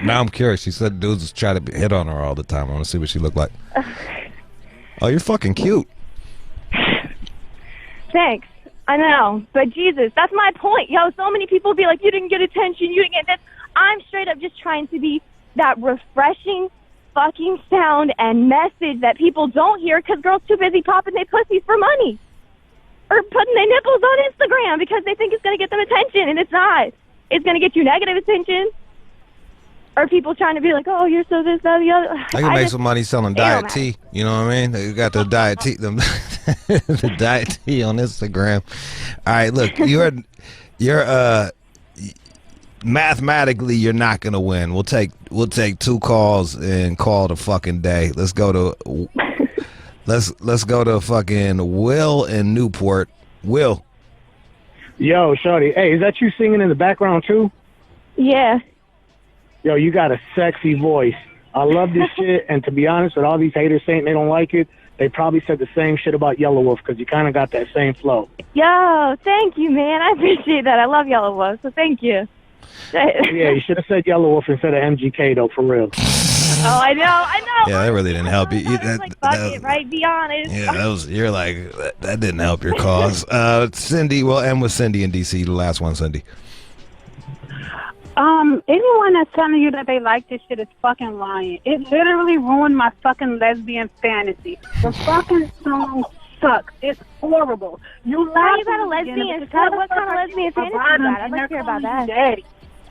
Now I'm curious. She said dudes try to hit on her all the time. I want to see what she looked like. Oh, you're fucking cute. Thanks. I know. But Jesus, that's my point. So many people be like, you didn't get attention, you didn't get this. I'm straight up just trying to be that refreshing fucking sound and message that people don't hear because girls too busy popping their pussies for money or putting their nipples on Instagram because they think it's going to get them attention, and it's not. It's going to get you negative attention. Or people trying to be like, oh, you're so this, that, the other. I can make some money selling diet tea. You know what I mean? They got the diet tea, the diet tea on Instagram. All right, look, you're mathematically you're not gonna win. We'll take 2 calls and call it a fucking day. Let's go to fucking Will in Newport. Will. Yo, shorty. Hey, is that you singing in the background too? Yeah. Yo, you got a sexy voice. I love this shit, and to be honest, with all these haters saying they don't like it, they probably said the same shit about Yellow Wolf because you kind of got that same flow. Yo, thank you, man. I appreciate that. I love Yellow Wolf, so thank you. Yeah, you should have said Yellow Wolf instead of MGK, though, for real. Oh, I know. Yeah, that really didn't help you. Fuck it, right? Be honest. Yeah, you're like, that didn't help your cause. Cindy, we'll end with Cindy in D.C., the last one, Cindy. Anyone that's telling you that they like this shit is fucking lying. It literally ruined my fucking lesbian fantasy. The fucking song sucks. It's horrible. You got a lesbian? What kind of lesbian fantasy is that? I'd like to hear about that. Daddy.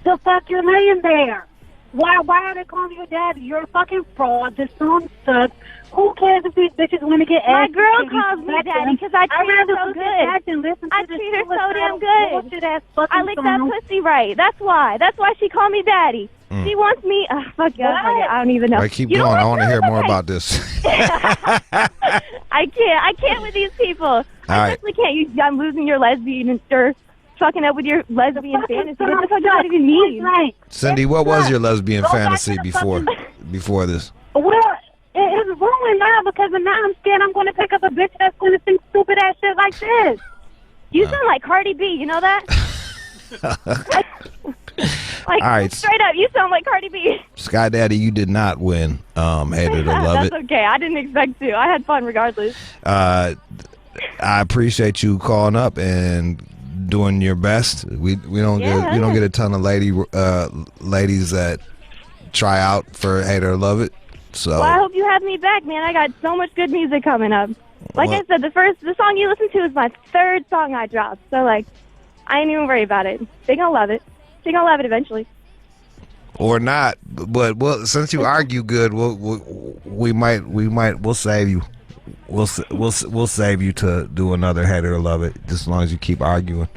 The fuck you're laying there? Why are they calling you daddy? You're a fucking fraud. The song sucks. Who cares if these bitches want to get my girl calls me daddy because I treat her so good. I treat her so damn good. I lick that pussy right. That's why. That's why she called me daddy. She wants me. Fuck yeah, I don't even know. All right, keep going. I want to hear more about this. I can't with these people. I definitely can't. I'm losing your lesbian or fucking up with your lesbian fantasy. What the fuck does that even mean? Cindy, what was your lesbian fantasy before this? Well, it's ruined now because now I'm scared I'm going to pick up a bitch that's going to sing stupid ass shit like this. You sound like Cardi B, you know that? All right. Straight up, you sound like Cardi B. Sky Daddy, you did not win. Hate it or love it. That's okay. I didn't expect to. I had fun regardless. I appreciate you calling up and doing your best. We don't get a ton of ladies that try out for Hate it or Love It. So well, I hope you have me back, man. I got so much good music coming up. Like I said, the song you listened to is my 3rd song I dropped. So like, I ain't even worry about it. They gonna love it. They gonna love it eventually. Or not, but since you argue good, we'll save you. We'll save you to do another Hate it or Love It, just as long as you keep arguing.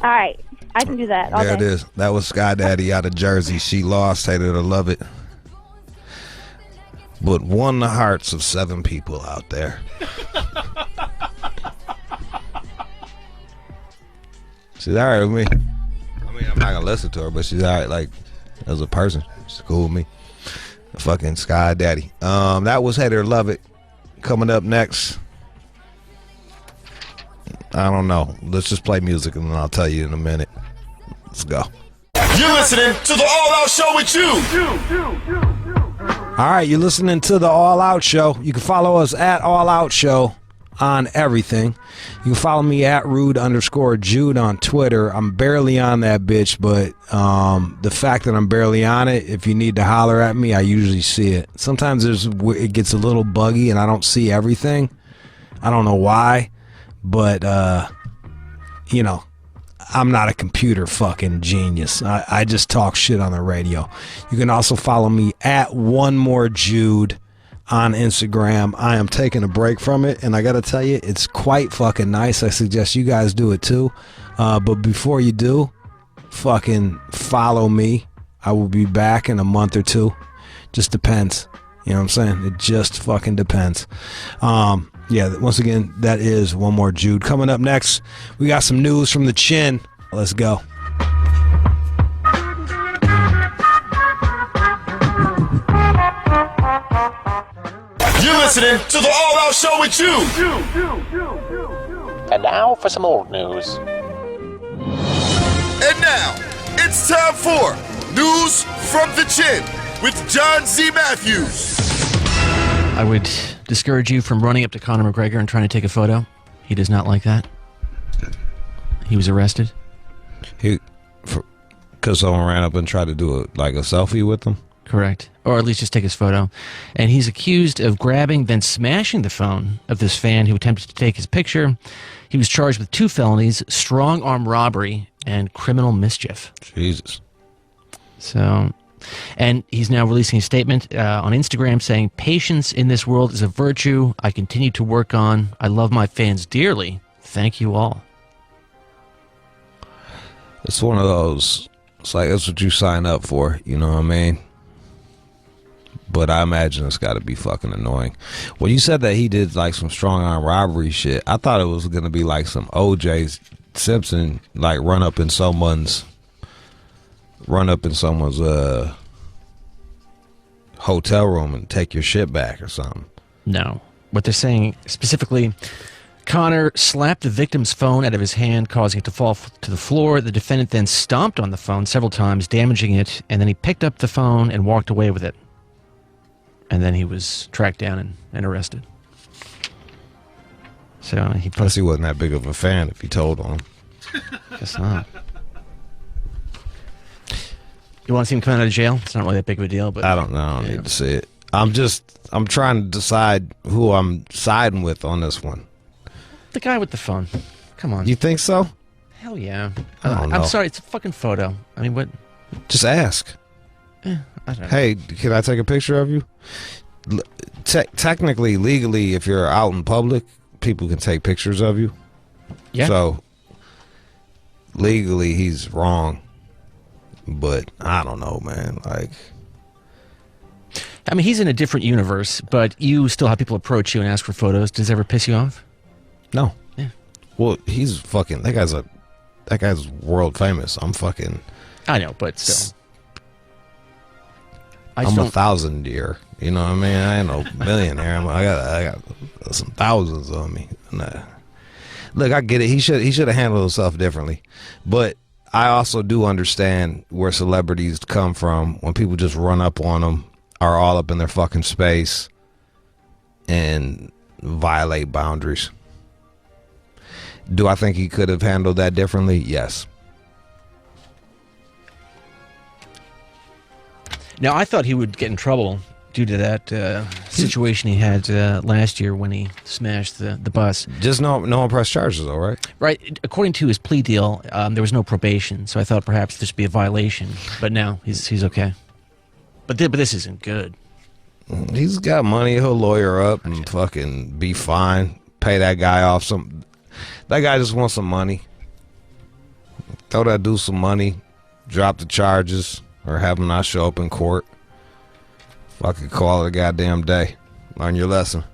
All right, I can do that. There it is. That was Sky Daddy out of Jersey. She lost Hate it or Love It, but won the hearts of 7 people out there. She's all right with me. I mean, I'm not gonna listen to her, but she's all right. Like as a person, she's cool with me. The fucking Sky Daddy. That was Hate It or Love It. Coming up next, I don't know. Let's just play music and then I'll tell you in a minute. Let's go. You're listening to the All Out Show with you. All right, you're listening to the All Out Show. You can follow us at All Out Show on everything. You can follow me at Rude_Jude on Twitter. I'm barely on that bitch, but the fact that I'm barely on it, if you need to holler at me, I usually see it. Sometimes it gets a little buggy and I don't see everything. I don't know why, but you know, I'm not a computer fucking genius. I just talk shit on the radio. You can also follow me at One More Jude on Instagram. I am taking a break from it, and I gotta tell you, it's quite fucking nice. I suggest you guys do it too. But before you do, fucking follow me. I will be back in a month or two. Just depends. You know what I'm saying? It just fucking depends. Yeah, once again, that is One More Jude. Coming up next, we got some news from the Chin. Let's go. You're listening to the All Out Show with you. And now for some old news. And now, it's time for News from the Chin with John Z. Matthews. I would discourage you from running up to Conor McGregor and trying to take a photo. He does not like that. He was arrested. Because someone ran up and tried to do a selfie with him? Correct. Or at least just take his photo. And he's accused of grabbing, then smashing the phone of this fan who attempted to take his picture. He was charged with 2 felonies, strong arm robbery, and criminal mischief. Jesus. So... And he's now releasing a statement on Instagram saying, "Patience in this world is a virtue I continue to work on. I love my fans dearly. Thank you all." It's one of those, it's like that's what you sign up for, you know what I mean? But I imagine it's got to be fucking annoying. When you said that he did like some strong arm robbery shit, I thought it was going to be like some O.J. Simpson, like run up in someone's hotel room and take your shit back or something. No. What they're saying specifically, Connor slapped the victim's phone out of his hand, causing it to fall to the floor. The defendant then stomped on the phone several times, damaging it, and then he picked up the phone and walked away with it. And then he was tracked down and arrested. So he Plus he wasn't that big of a fan if he told on him. Guess not. You want to see him coming out of jail? It's not really that big of a deal, but I don't know. I don't need to see it. I'm trying to decide who I'm siding with on this one. The guy with the phone. Come on. You think so? Hell yeah. I don't know. I'm sorry, it's a fucking photo. I mean, what? Just ask. I don't know. Hey, can I take a picture of you? Technically, legally, if you're out in public, people can take pictures of you. Yeah. So, legally, he's wrong. But I don't know, man. Like, I mean, he's in a different universe, but you still have people approach you and ask for photos. Does it ever piss you off? No. Yeah. Well, he's fucking. That guy's world famous. I'm fucking. I know, but still. I'm 1,000 year. You know what I mean? I ain't no millionaire. I got some thousands on me. Look, I get it. He should have handled himself differently, but I also do understand where celebrities come from when people just run up on them, are all up in their fucking space, and violate boundaries. Do I think he could have handled that differently? Yes. Now, I thought he would get in trouble due to that situation he had last year when he smashed the bus. Just no one pressed charges, though, right? Right. According to his plea deal, there was no probation, so I thought perhaps this would be a violation. But now he's okay. But this isn't good. He's got money. He'll lawyer up and fucking be fine. Pay that guy off some. That guy just wants some money. Throw that dude some money. Drop the charges or have him not show up in court. Fucking call it a goddamn day. Learn your lesson.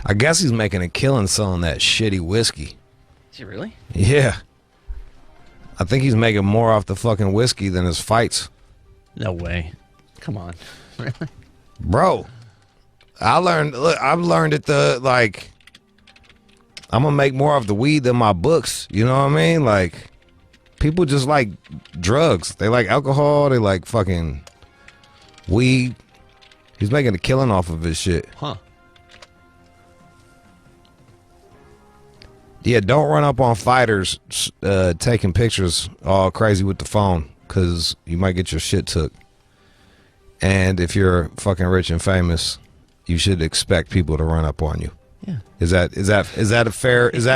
I guess he's making a killing selling that shitty whiskey. Is he really? Yeah. I think he's making more off the fucking whiskey than his fights. No way. Come on. Really? Bro, I've learned it I'm gonna make more off the weed than my books. You know what I mean? Like, people just like drugs. They like alcohol. They like fucking weed. He's making a killing off of his shit. Huh. Yeah, don't run up on fighters taking pictures all crazy with the phone, because you might get your shit took. And if you're fucking rich and famous, you should expect people to run up on you. Yeah. Is that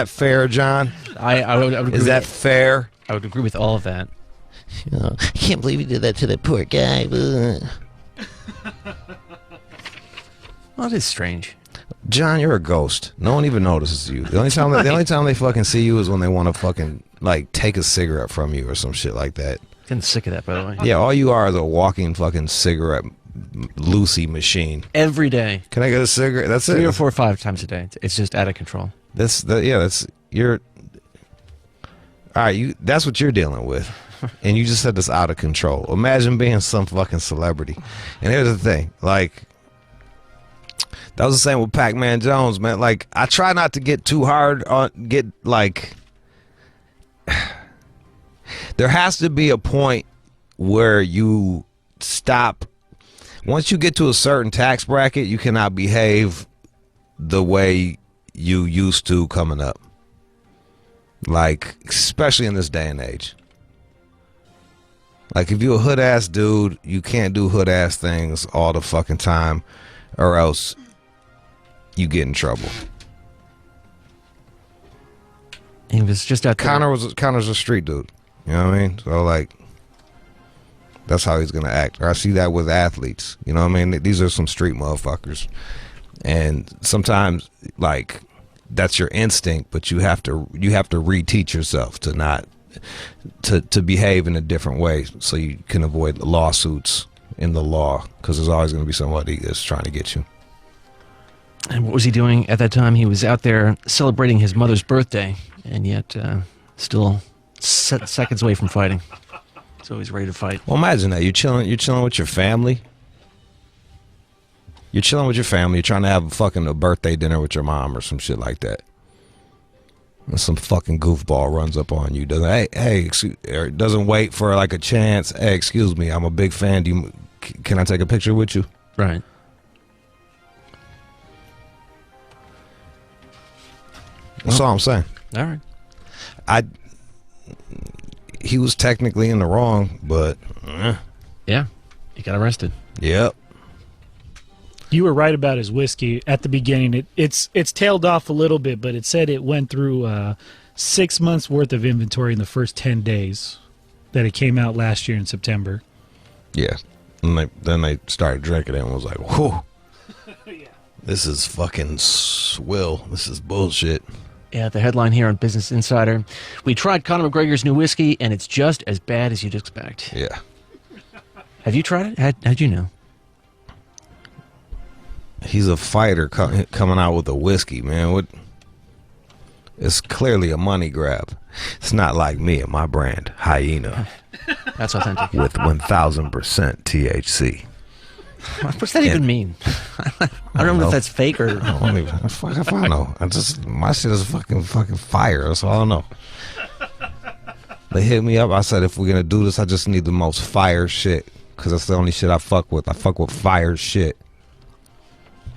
fair, John? I would agree. Is that fair? I would agree with all of that. I can't believe you did that to that poor guy. Well, it is strange. John, you're a ghost. No one even notices you. The only time they fucking see you is when they want to fucking like take a cigarette from you or some shit like that. Getting sick of that, by the way. Yeah, all you are is a walking fucking cigarette Lucy machine. Every day. Can I get a cigarette? That's 3 it. or 4 or 5 times a day. It's just out of control. That's you're. All right, that's what you're dealing with, and you just said this out of control. Imagine being some fucking celebrity. And here's the thing, like. That was the same with Pac-Man Jones, man. Like, I try not to get too hard on, there has to be a point where you stop. Once you get to a certain tax bracket, you cannot behave the way you used to coming up. Like, especially in this day and age. Like, if you're a hood-ass dude, you can't do hood-ass things all the fucking time, or else you get in trouble. He was just out there. Connor's a street dude. You know what I mean? So, like, that's how he's gonna act. Or I see that with athletes. You know what I mean? These are some street motherfuckers. And sometimes, like, that's your instinct, but you have to reteach yourself to not to behave in a different way, so you can avoid lawsuits in the law, because there's always going to be somebody that's trying to get you. And what was he doing at that time? He was out there celebrating his mother's birthday, and yet still seconds away from fighting. So he's ready to fight. Well, imagine that. You're chilling with your family. You're chilling with your family. You're trying to have a birthday dinner with your mom or some shit like that. And some fucking goofball runs up on you. Doesn't wait for like a chance. Hey, excuse me, I'm a big fan. Can I take a picture with you? Right. That's all I'm saying. All right. He was technically in the wrong, but yeah, he got arrested. Yep. You were right about his whiskey at the beginning. It's tailed off a little bit, but it said it went through 6 months worth of inventory in the first 10 days that it came out last year in September. Yeah. And then they started drinking it and was like, whoa, this is fucking swill. This is bullshit. Yeah, the headline here on Business Insider: we tried Conor McGregor's new whiskey, and it's just as bad as you'd expect. Yeah. Have you tried it? How'd you know? He's a fighter coming out with a whiskey, man. It's clearly a money grab. It's not like me and my brand, Hyena. That's authentic. With 1,000% THC. What's that even mean? I don't know if that's fake or. If I know. My shit is fucking fire. That's all I know. They hit me up. I said, if we're gonna do this, I just need the most fire shit, because that's the only shit I fuck with. I fuck with fire shit.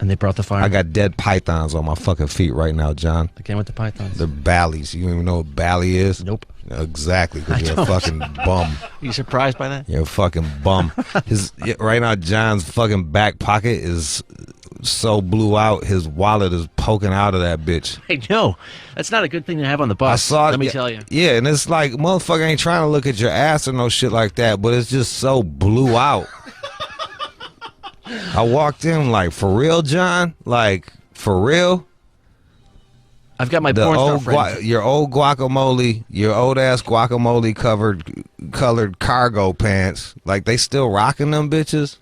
And they brought the fire. I got dead pythons on my fucking feet right now, John. Again with the pythons. They're ballies. You don't even know what bally is? Nope. Exactly, because you're a fucking bum. Are you surprised by that? You're a fucking bum. Right now, John's fucking back pocket is so blew out, his wallet is poking out of that bitch. I know. That's not a good thing to have on the bus. I saw it. Let me tell you. Yeah, and it's like, motherfucker ain't trying to look at your ass or no shit like that, but it's just so blew out. I walked in like, for real, John? Like, for real? I've got my porn star friend. Your old guacamole, your old ass guacamole colored cargo pants. Like, they still rocking them bitches?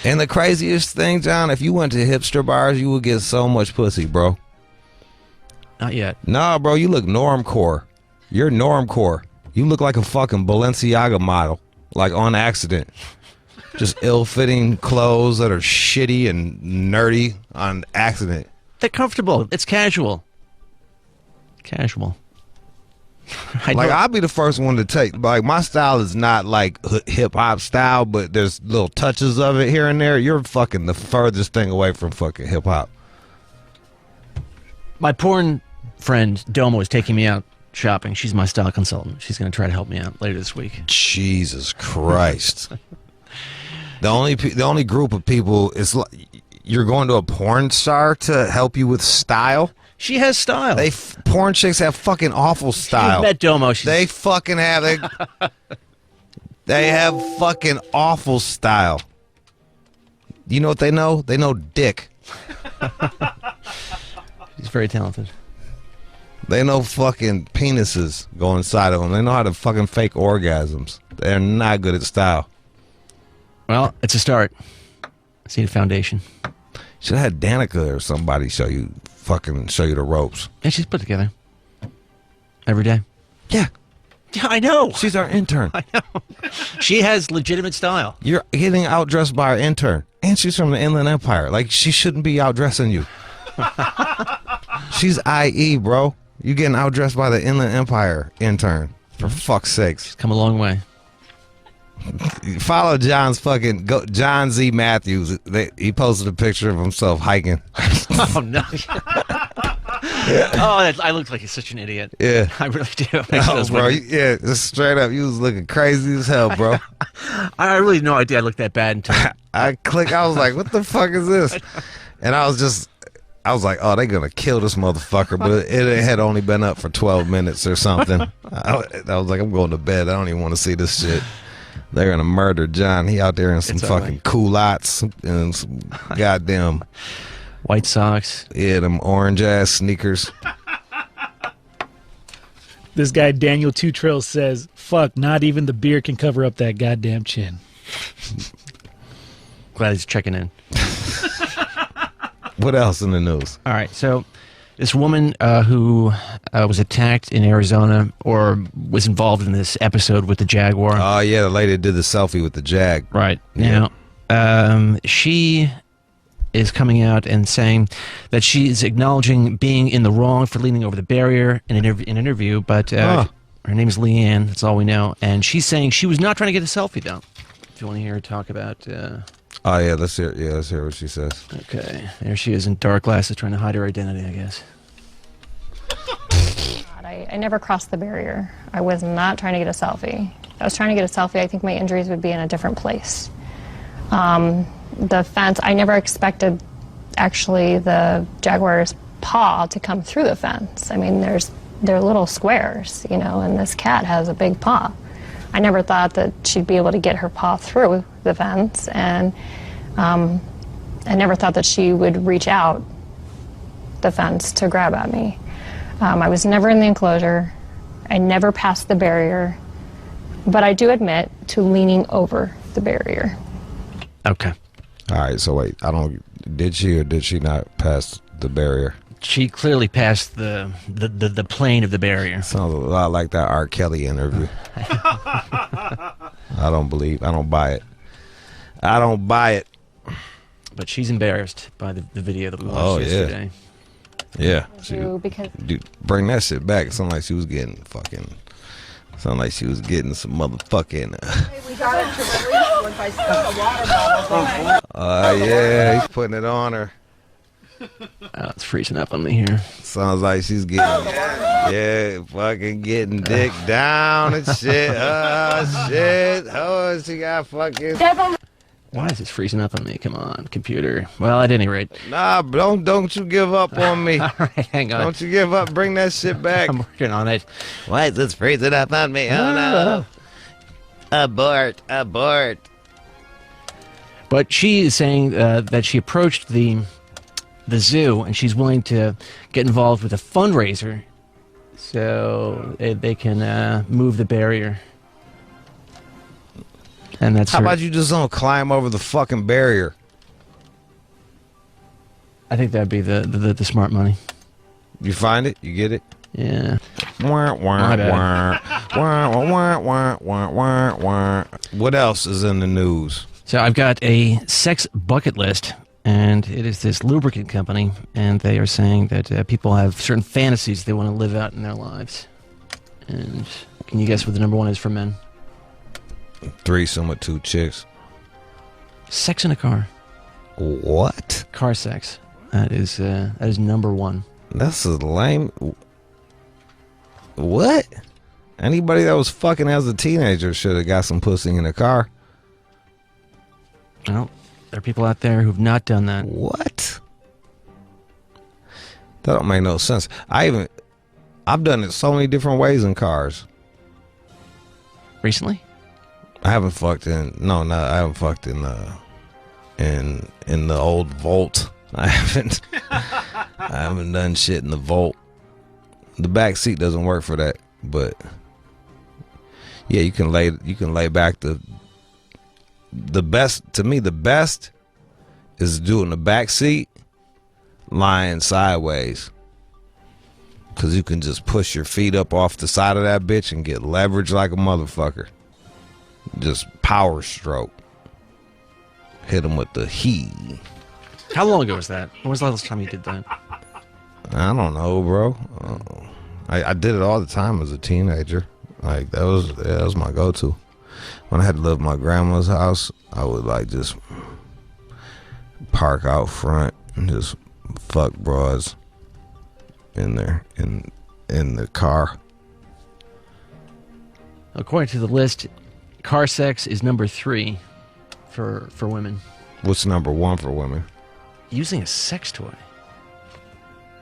And the craziest thing, John, if you went to hipster bars, you would get so much pussy, bro. Not yet. Nah, bro, you look normcore. You're normcore. You look like a fucking Balenciaga model, like on accident. Just ill-fitting clothes that are shitty and nerdy on accident. They're comfortable. It's casual. Casual. I'll be the first one to take. Like, my style is not like hip hop style, but there's little touches of it here and there. You're fucking the furthest thing away from fucking hip hop. My porn friend Domo is taking me out shopping. She's my style consultant. She's going to try to help me out later this week. Jesus Christ. The only group of people is like, you're going to a porn star to help you with style. She has style. Porn chicks have fucking awful style. She's met Domo. They fucking have. They have fucking awful style. You know what they know? They know dick. She's very talented. They know fucking penises go inside of them. They know how to fucking fake orgasms. They're not good at style. Well, it's a start. I see the foundation. Should have had Danica or somebody show you the ropes. Yeah, she's put together. Every day. Yeah. Yeah, I know. She's our intern. I know. She has legitimate style. You're getting outdressed by our intern. And she's from the Inland Empire. Like, she shouldn't be outdressing you. She's IE, bro. You getting outdressed by the Inland Empire intern. For fuck's sakes. She's come a long way. Follow John Z Matthews. He posted a picture of himself hiking. Oh, no. Oh, I look like such an idiot. Yeah. I really do. Oh, bro. Yeah, just straight up. You was looking crazy as hell, bro. I really had no idea I looked that bad until I was like, what the fuck is this? And I was like, oh, they're going to kill this motherfucker. But it had only been up for 12 minutes or something. I was like, I'm going to bed. I don't even want to see this shit. They're going to murder John. He out there in some fucking culottes and some goddamn white socks. Yeah, them orange-ass sneakers. This guy, Daniel Two Trails, says, fuck, not even the beer can cover up that goddamn chin. Glad he's checking in. What else in the news? All right, so this woman who was attacked in Arizona or was involved in this episode with the Jaguar. Oh, yeah, the lady that did the selfie with the Jag. Right. Yeah. Now, she is coming out and saying that she's acknowledging being in the wrong for leaning over the barrier in an interview, but her name is Leanne, that's all we know, and she's saying she was not trying to get a selfie, though. If you want to hear her talk about... Oh, yeah, let's hear what she says. Okay, there she is in dark glasses trying to hide her identity, I guess. I never crossed the barrier. I was not trying to get a selfie. If I was trying to get a selfie, I think my injuries would be in a different place. The fence, I never expected, actually, the Jaguar's paw to come through the fence. I mean, they're little squares, you know, and this cat has a big paw. I never thought that she'd be able to get her paw through the fence, and I never thought that she would reach out the fence to grab at me. I was never in the enclosure. I never passed the barrier, but I do admit to leaning over the barrier. Okay. All right, so wait, did she or did she not pass the barrier? She clearly passed the plane of the barrier. Sounds a lot like that R. Kelly interview. I don't buy it. I don't buy it. But she's embarrassed by the video that we watched yesterday. Yeah. Because bring that shit back. It sounded like she was getting some motherfucking... We got it to release once I stuck a water bottle. Yeah, he's putting it on her. Oh, it's freezing up on me here. Sounds like she's getting, fucking getting dick down and shit. Oh, shit. Oh, she got fucking... Why is this freezing up on me? Come on, computer. Well, at any rate. Nah, don't you give up on me. All right, hang on. Don't you give up. Bring that shit back. I'm working on it. Why is this freezing up on me? Oh, no. Abort. But she is saying that she approached the zoo and she's willing to get involved with a fundraiser so they can move the barrier. And that's How about you just don't climb over the fucking barrier? I think that'd be the smart money. You find it? You get it? Yeah. What else is in the news? So I've got a sex bucket list, and it is this lubricant company, and they are saying that people have certain fantasies they want to live out in their lives. And can you guess what the number one is for men? Threesome with 2 chicks. Sex in a car. What? Car sex. That is number one. That's a lame. What? Anybody that was fucking as a teenager should have got some pussy in the car. Well, there are people out there who've not done that. What? That don't make no sense. I've done it so many different ways in cars. Recently? I haven't fucked in. No, I haven't fucked in the old Volt. I haven't done shit in the Volt. The back seat doesn't work for that, but yeah, you can lay back the best. To me, the best is doing the back seat lying sideways, because you can just push your feet up off the side of that bitch and get leverage like a motherfucker. Just power stroke. Hit him with the he. How long ago was that? When was the last time you did that? I don't know, bro. I did it all the time as a teenager. Like that was my go-to. When I had to live at my grandma's house, I would like just park out front and just fuck broads in there in the car. According to the list, car sex is number 3 for women. What's number 1 for women? Using a sex toy.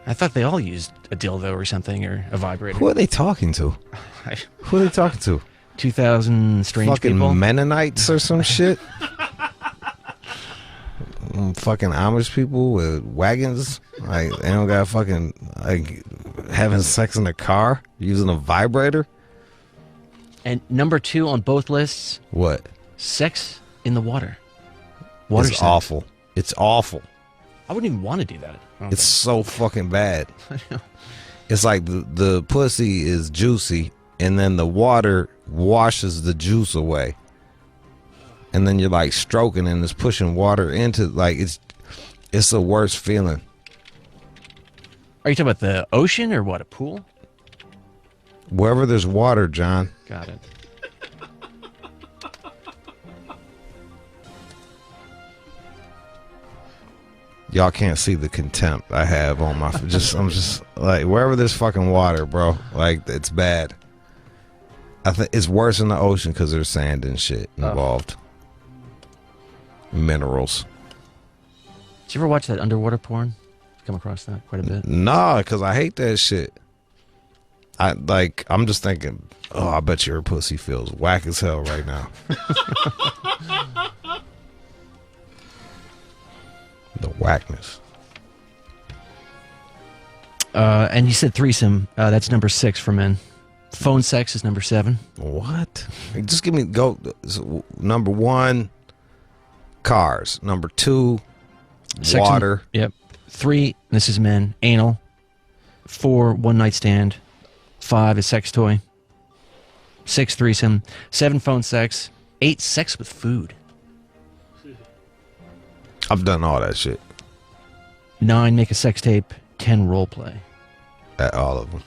I thought they all used a dildo or something, or a vibrator. Who are they talking to? Who are they talking to? 2,000 strange fucking people? Mennonites or some shit? Fucking Amish people with wagons? Like, they don't got fucking, like, having sex in a car? Using a vibrator? And number 2 on both lists? What? Sex in the water. Water It's sex. awful. It's awful. I wouldn't even want to do that. It's so fucking bad. It's like the pussy is juicy, and then the water washes the juice away, and then you're like stroking and it's pushing water into, like, it's the worst feeling. Are you talking about the ocean or what? A pool? Wherever there's water, John. Got it. Y'all can't see the contempt I have on my I'm just like, wherever there's fucking water, bro, like, it's bad. I think it's worse in the ocean because there's sand and shit involved. Minerals. Did you ever watch that underwater porn? Come across that quite a bit? No, because I hate that shit. I'm just thinking, oh, I bet your pussy feels whack as hell right now. The whackness. And you said threesome. That's number 6 for men. Phone sex is number 7. What? Just give me number 1, cars. Number 2, Sex water. Yep. 3, this is men. Anal. 4, one night stand. 5 is sex toy. 6, threesome. 7, phone sex. 8, sex with food. I've done all that shit. 9, make a sex tape. 10, role play. At all of them.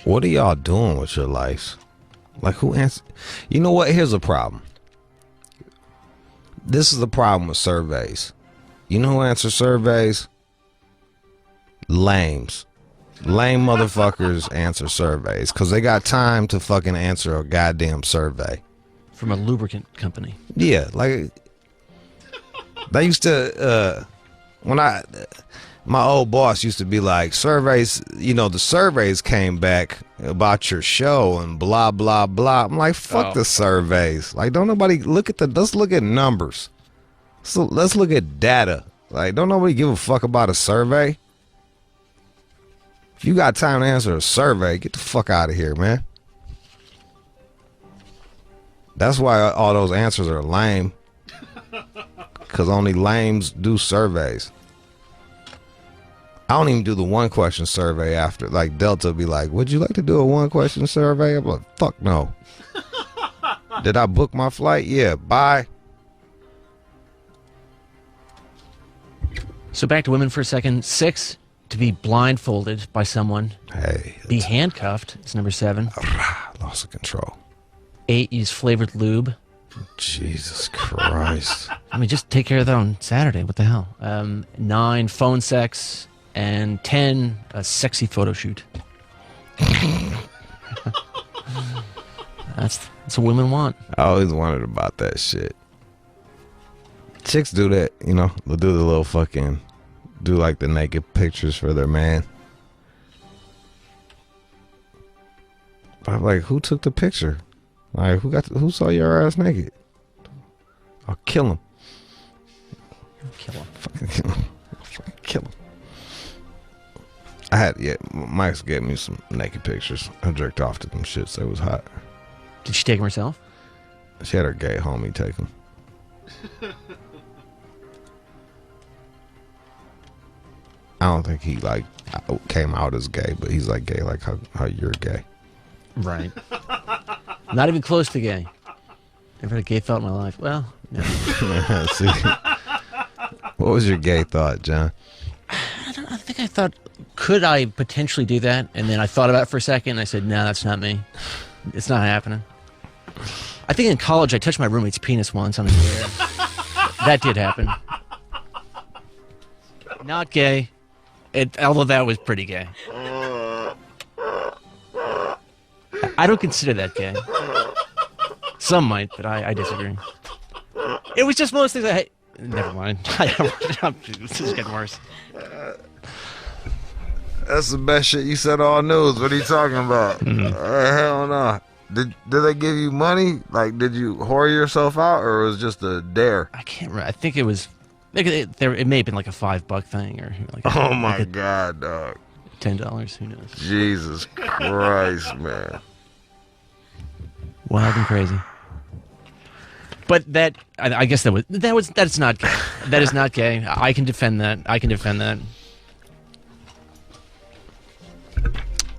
What are y'all doing with your lives? Like, who answers? You know what? Here's a problem. This is the problem with surveys. You know who answers surveys? Lames. Lame motherfuckers answer surveys because they got time to fucking answer a goddamn survey. From a lubricant company. Yeah, like, they used to, my old boss used to be like, surveys, the surveys came back about your show and blah, blah, blah. I'm like, fuck the surveys. Like, don't nobody let's look at numbers. So let's look at data. Like, don't nobody give a fuck about a survey. If you got time to answer a survey, get the fuck out of here, man. That's why all those answers are lame. Because only lames do surveys. I don't even do the 1-question survey after. Like, Delta be like, would you like to do a 1-question survey? I'm like, fuck no. Did I book my flight? Yeah, bye. So back to women for a second. 6, to be blindfolded by someone. Hey. Be handcuffed. It's number 7. Loss of control. 8, use flavored lube. Jesus Christ. I mean, just take care of that on Saturday. What the hell? 9, phone sex. And 10, a sexy photo shoot. That's what women want. I always wondered about that shit. Chicks do that, you know. They'll do the little fucking, do like the naked pictures for their man. But I'm like, who took the picture? Like, who saw your ass naked? I'll kill him. Kill him. Fucking kill him. Fucking kill him. Mike's gave me some naked pictures. I jerked off to them shits. It was hot. Did she take them herself? She had her gay homie take them. I don't think he like came out as gay, but he's like gay like how you're gay. Right. Not even close to gay. Never had a gay thought in my life. Well, no. See? What was your gay thought, John? I think I thought, could I potentially do that? And then I thought about it for a second, and I said, no, that's not me. It's not happening. I think in college I touched my roommate's penis once on the air. That did happen. Not gay. Although that was pretty gay. I don't consider that gay. Some might, but I disagree. It was just one of those things I hate. Never mind. This is getting worse. That's the best shit you said all news. What are you talking about? Hell no. Did they give you money? Like, did you whore yourself out, or it was just a dare? I can't remember. I think it was. It may have been like a $5 thing, or like. Oh my god, dog. $10. Who knows? Jesus Christ, man. Wild and crazy. But that, I guess that's not gay. That is not gay. I can defend that.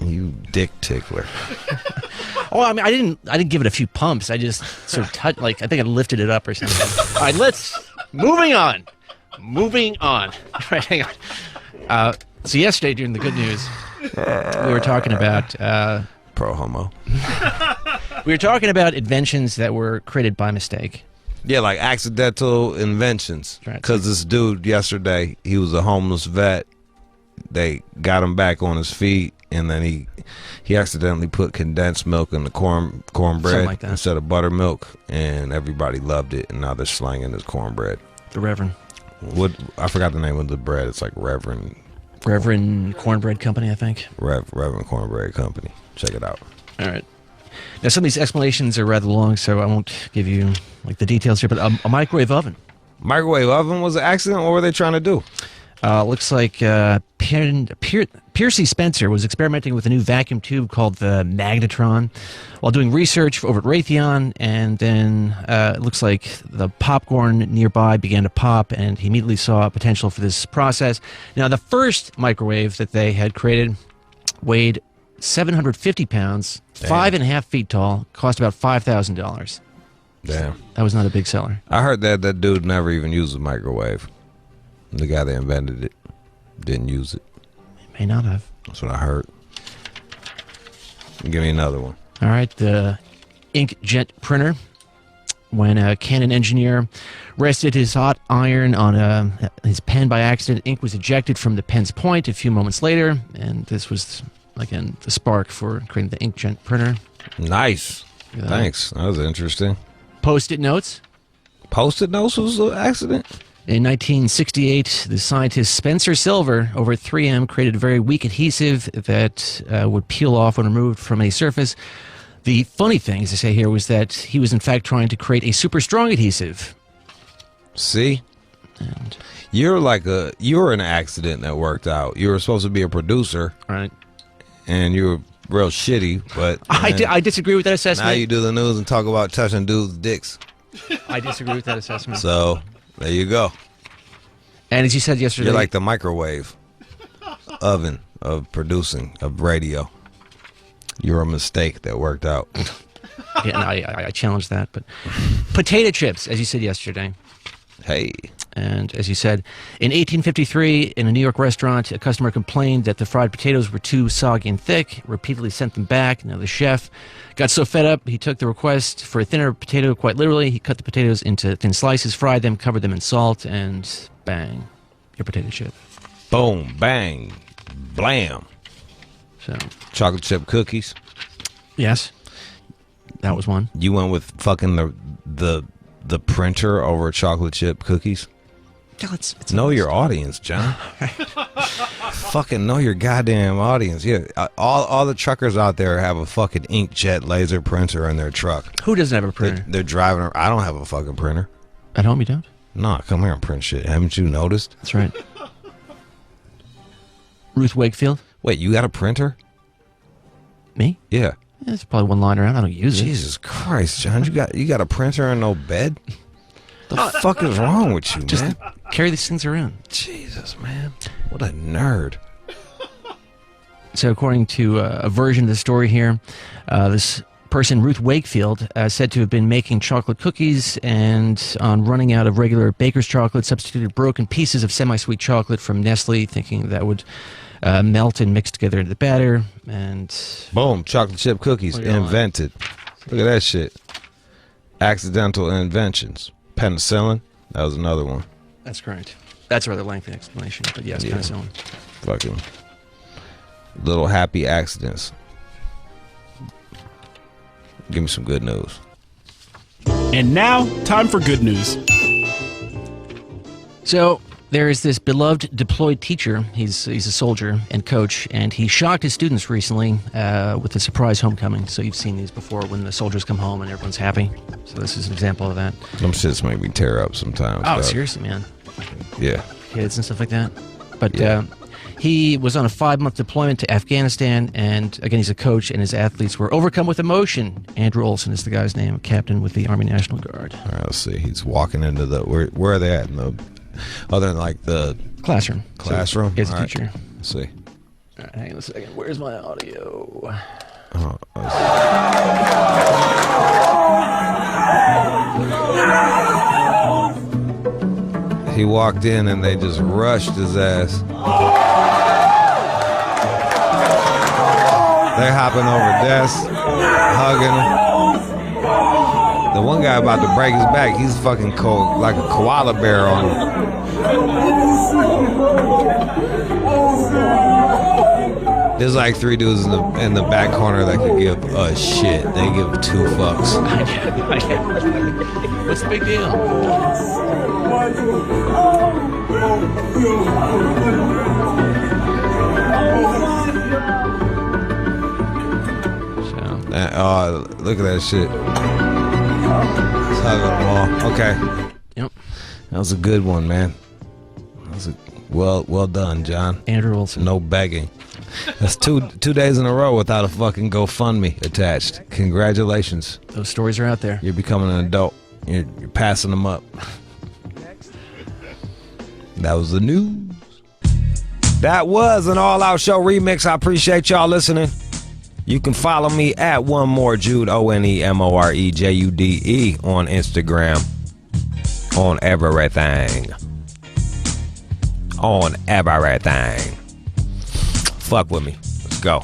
You dick tickler. Oh, I mean, I didn't give it a few pumps. I just sort of touched, like, I think I lifted it up or something. All right, moving on. Right, hang on. So yesterday during the good news, we were talking about pro homo. We were talking about inventions that were created by mistake. Yeah, like accidental inventions. Because this dude yesterday, he was a homeless vet. They got him back on his feet, and then he accidentally put condensed milk in the cornbread like instead of buttermilk, and everybody loved it, and now they're slanging his cornbread. The Reverend. I forgot the name of the bread. It's like Reverend Cornbread Company, I think. Reverend Cornbread Company. Check it out. All right. Now, some of these explanations are rather long, so I won't give you like the details here, but a microwave oven. Microwave oven was an accident? What were they trying to do? Looks like Piercy Spencer was experimenting with a new vacuum tube called the Magnetron while doing research over at Raytheon, and then it looks like the popcorn nearby began to pop, and he immediately saw potential for this process. Now, the first microwave that they had created weighed 750 pounds, Damn. 5.5 feet tall, cost about $5,000. Damn. That was not a big seller. I heard that dude never even used a microwave. The guy that invented it didn't use it. He may not have. That's what I heard. Give me another one. All right, the inkjet printer. When a Canon engineer rested his hot iron on his pen by accident, ink was ejected from the pen's point a few moments later, and this was, again, the spark for creating the inkjet printer. Nice. Thanks. That was interesting. Post-it notes. Post-it notes was an accident? In 1968, the scientist Spencer Silver over at 3M created a very weak adhesive that would peel off when removed from a surface. The funny thing, as I say here, was that he was in fact trying to create a super strong adhesive. See? And you were an accident that worked out. You were supposed to be a producer. Right. And you were real shitty, but... I disagree with that assessment. Now you do the news and talk about touching dudes' dicks. I disagree with that assessment. So... there you go. And as you said yesterday... you're like the microwave. oven of producing of radio. You're a mistake that worked out. Yeah, and I challenged that. But potato chips, as you said yesterday. Hey. And as you said, in 1853, in a New York restaurant, a customer complained that the fried potatoes were too soggy and thick, repeatedly sent them back. Now, the chef got so fed up, he took the request for a thinner potato quite literally. He cut the potatoes into thin slices, fried them, covered them in salt, and bang, your potato chip. Boom, bang, blam. So, chocolate chip cookies. Yes, that was one. You went with fucking the printer over chocolate chip cookies. It's know your audience, John. Fucking know your goddamn audience. Yeah, all the truckers out there have a fucking inkjet laser printer in their truck. Who doesn't have a printer? They're driving. I don't have a fucking printer. At home, you don't? No, come here and print shit. Haven't you noticed? That's right. Ruth Wakefield. Wait, you got a printer? Me? Yeah. There's probably one lying around. I don't use it. Jesus Christ, John! You got a printer and no bed? The fuck is wrong with you, Just man? carry these things around. Jesus, man. What a nerd. So according to a version of the story here, this person, Ruth Wakefield, said to have been making chocolate cookies and on running out of regular baker's chocolate, substituted broken pieces of semi-sweet chocolate from Nestle, thinking that would melt and mix together into the batter. And boom, chocolate chip cookies invented. Look at that shit. Accidental inventions. Penicillin, that was another one. That's correct. That's a rather lengthy explanation, but yes, Yeah. penicillin. Fucking little happy accidents. Give me some good news. And now, time for good news. So there is this beloved deployed teacher. He's a soldier and coach, and he shocked his students recently with a surprise homecoming. So you've seen these before when the soldiers come home and everyone's happy. So this is an example of that. Them shits make me tear up sometimes. Oh, dog. seriously, man. Yeah. Kids and stuff like that. But he was on a 5-month deployment to Afghanistan, and again, he's a coach, and his athletes were overcome with emotion. Andrew Olson is the guy's name, captain with the Army National Guard. All right, let's see. He's walking into the where are they at in the other than like the classroom? Classroom. So, he's a All right. teacher. Let's see. All right, hang on a second. Where's my audio? Oh, he walked in and they just rushed his ass. They're hopping over desks, hugging him. The one guy about to break his back, he's fucking cold, like a koala bear on him. There's like 3 dudes in the back corner that could give a shit. They give 2 fucks. What's the big deal? Look at that shit. It's hugging them all. Okay. Yep. That was a good one, man. That was well done, John. Andrew Olson. No begging. That's two days in a row without a fucking GoFundMe attached. Congratulations. Those stories are out there. You're becoming an adult. You're passing them up. That was the news. That was an All Out Show remix. I appreciate y'all listening. You can follow me at One More Jude, OneMoreJude on Instagram. On everything. On everything. Fuck with me. Let's go.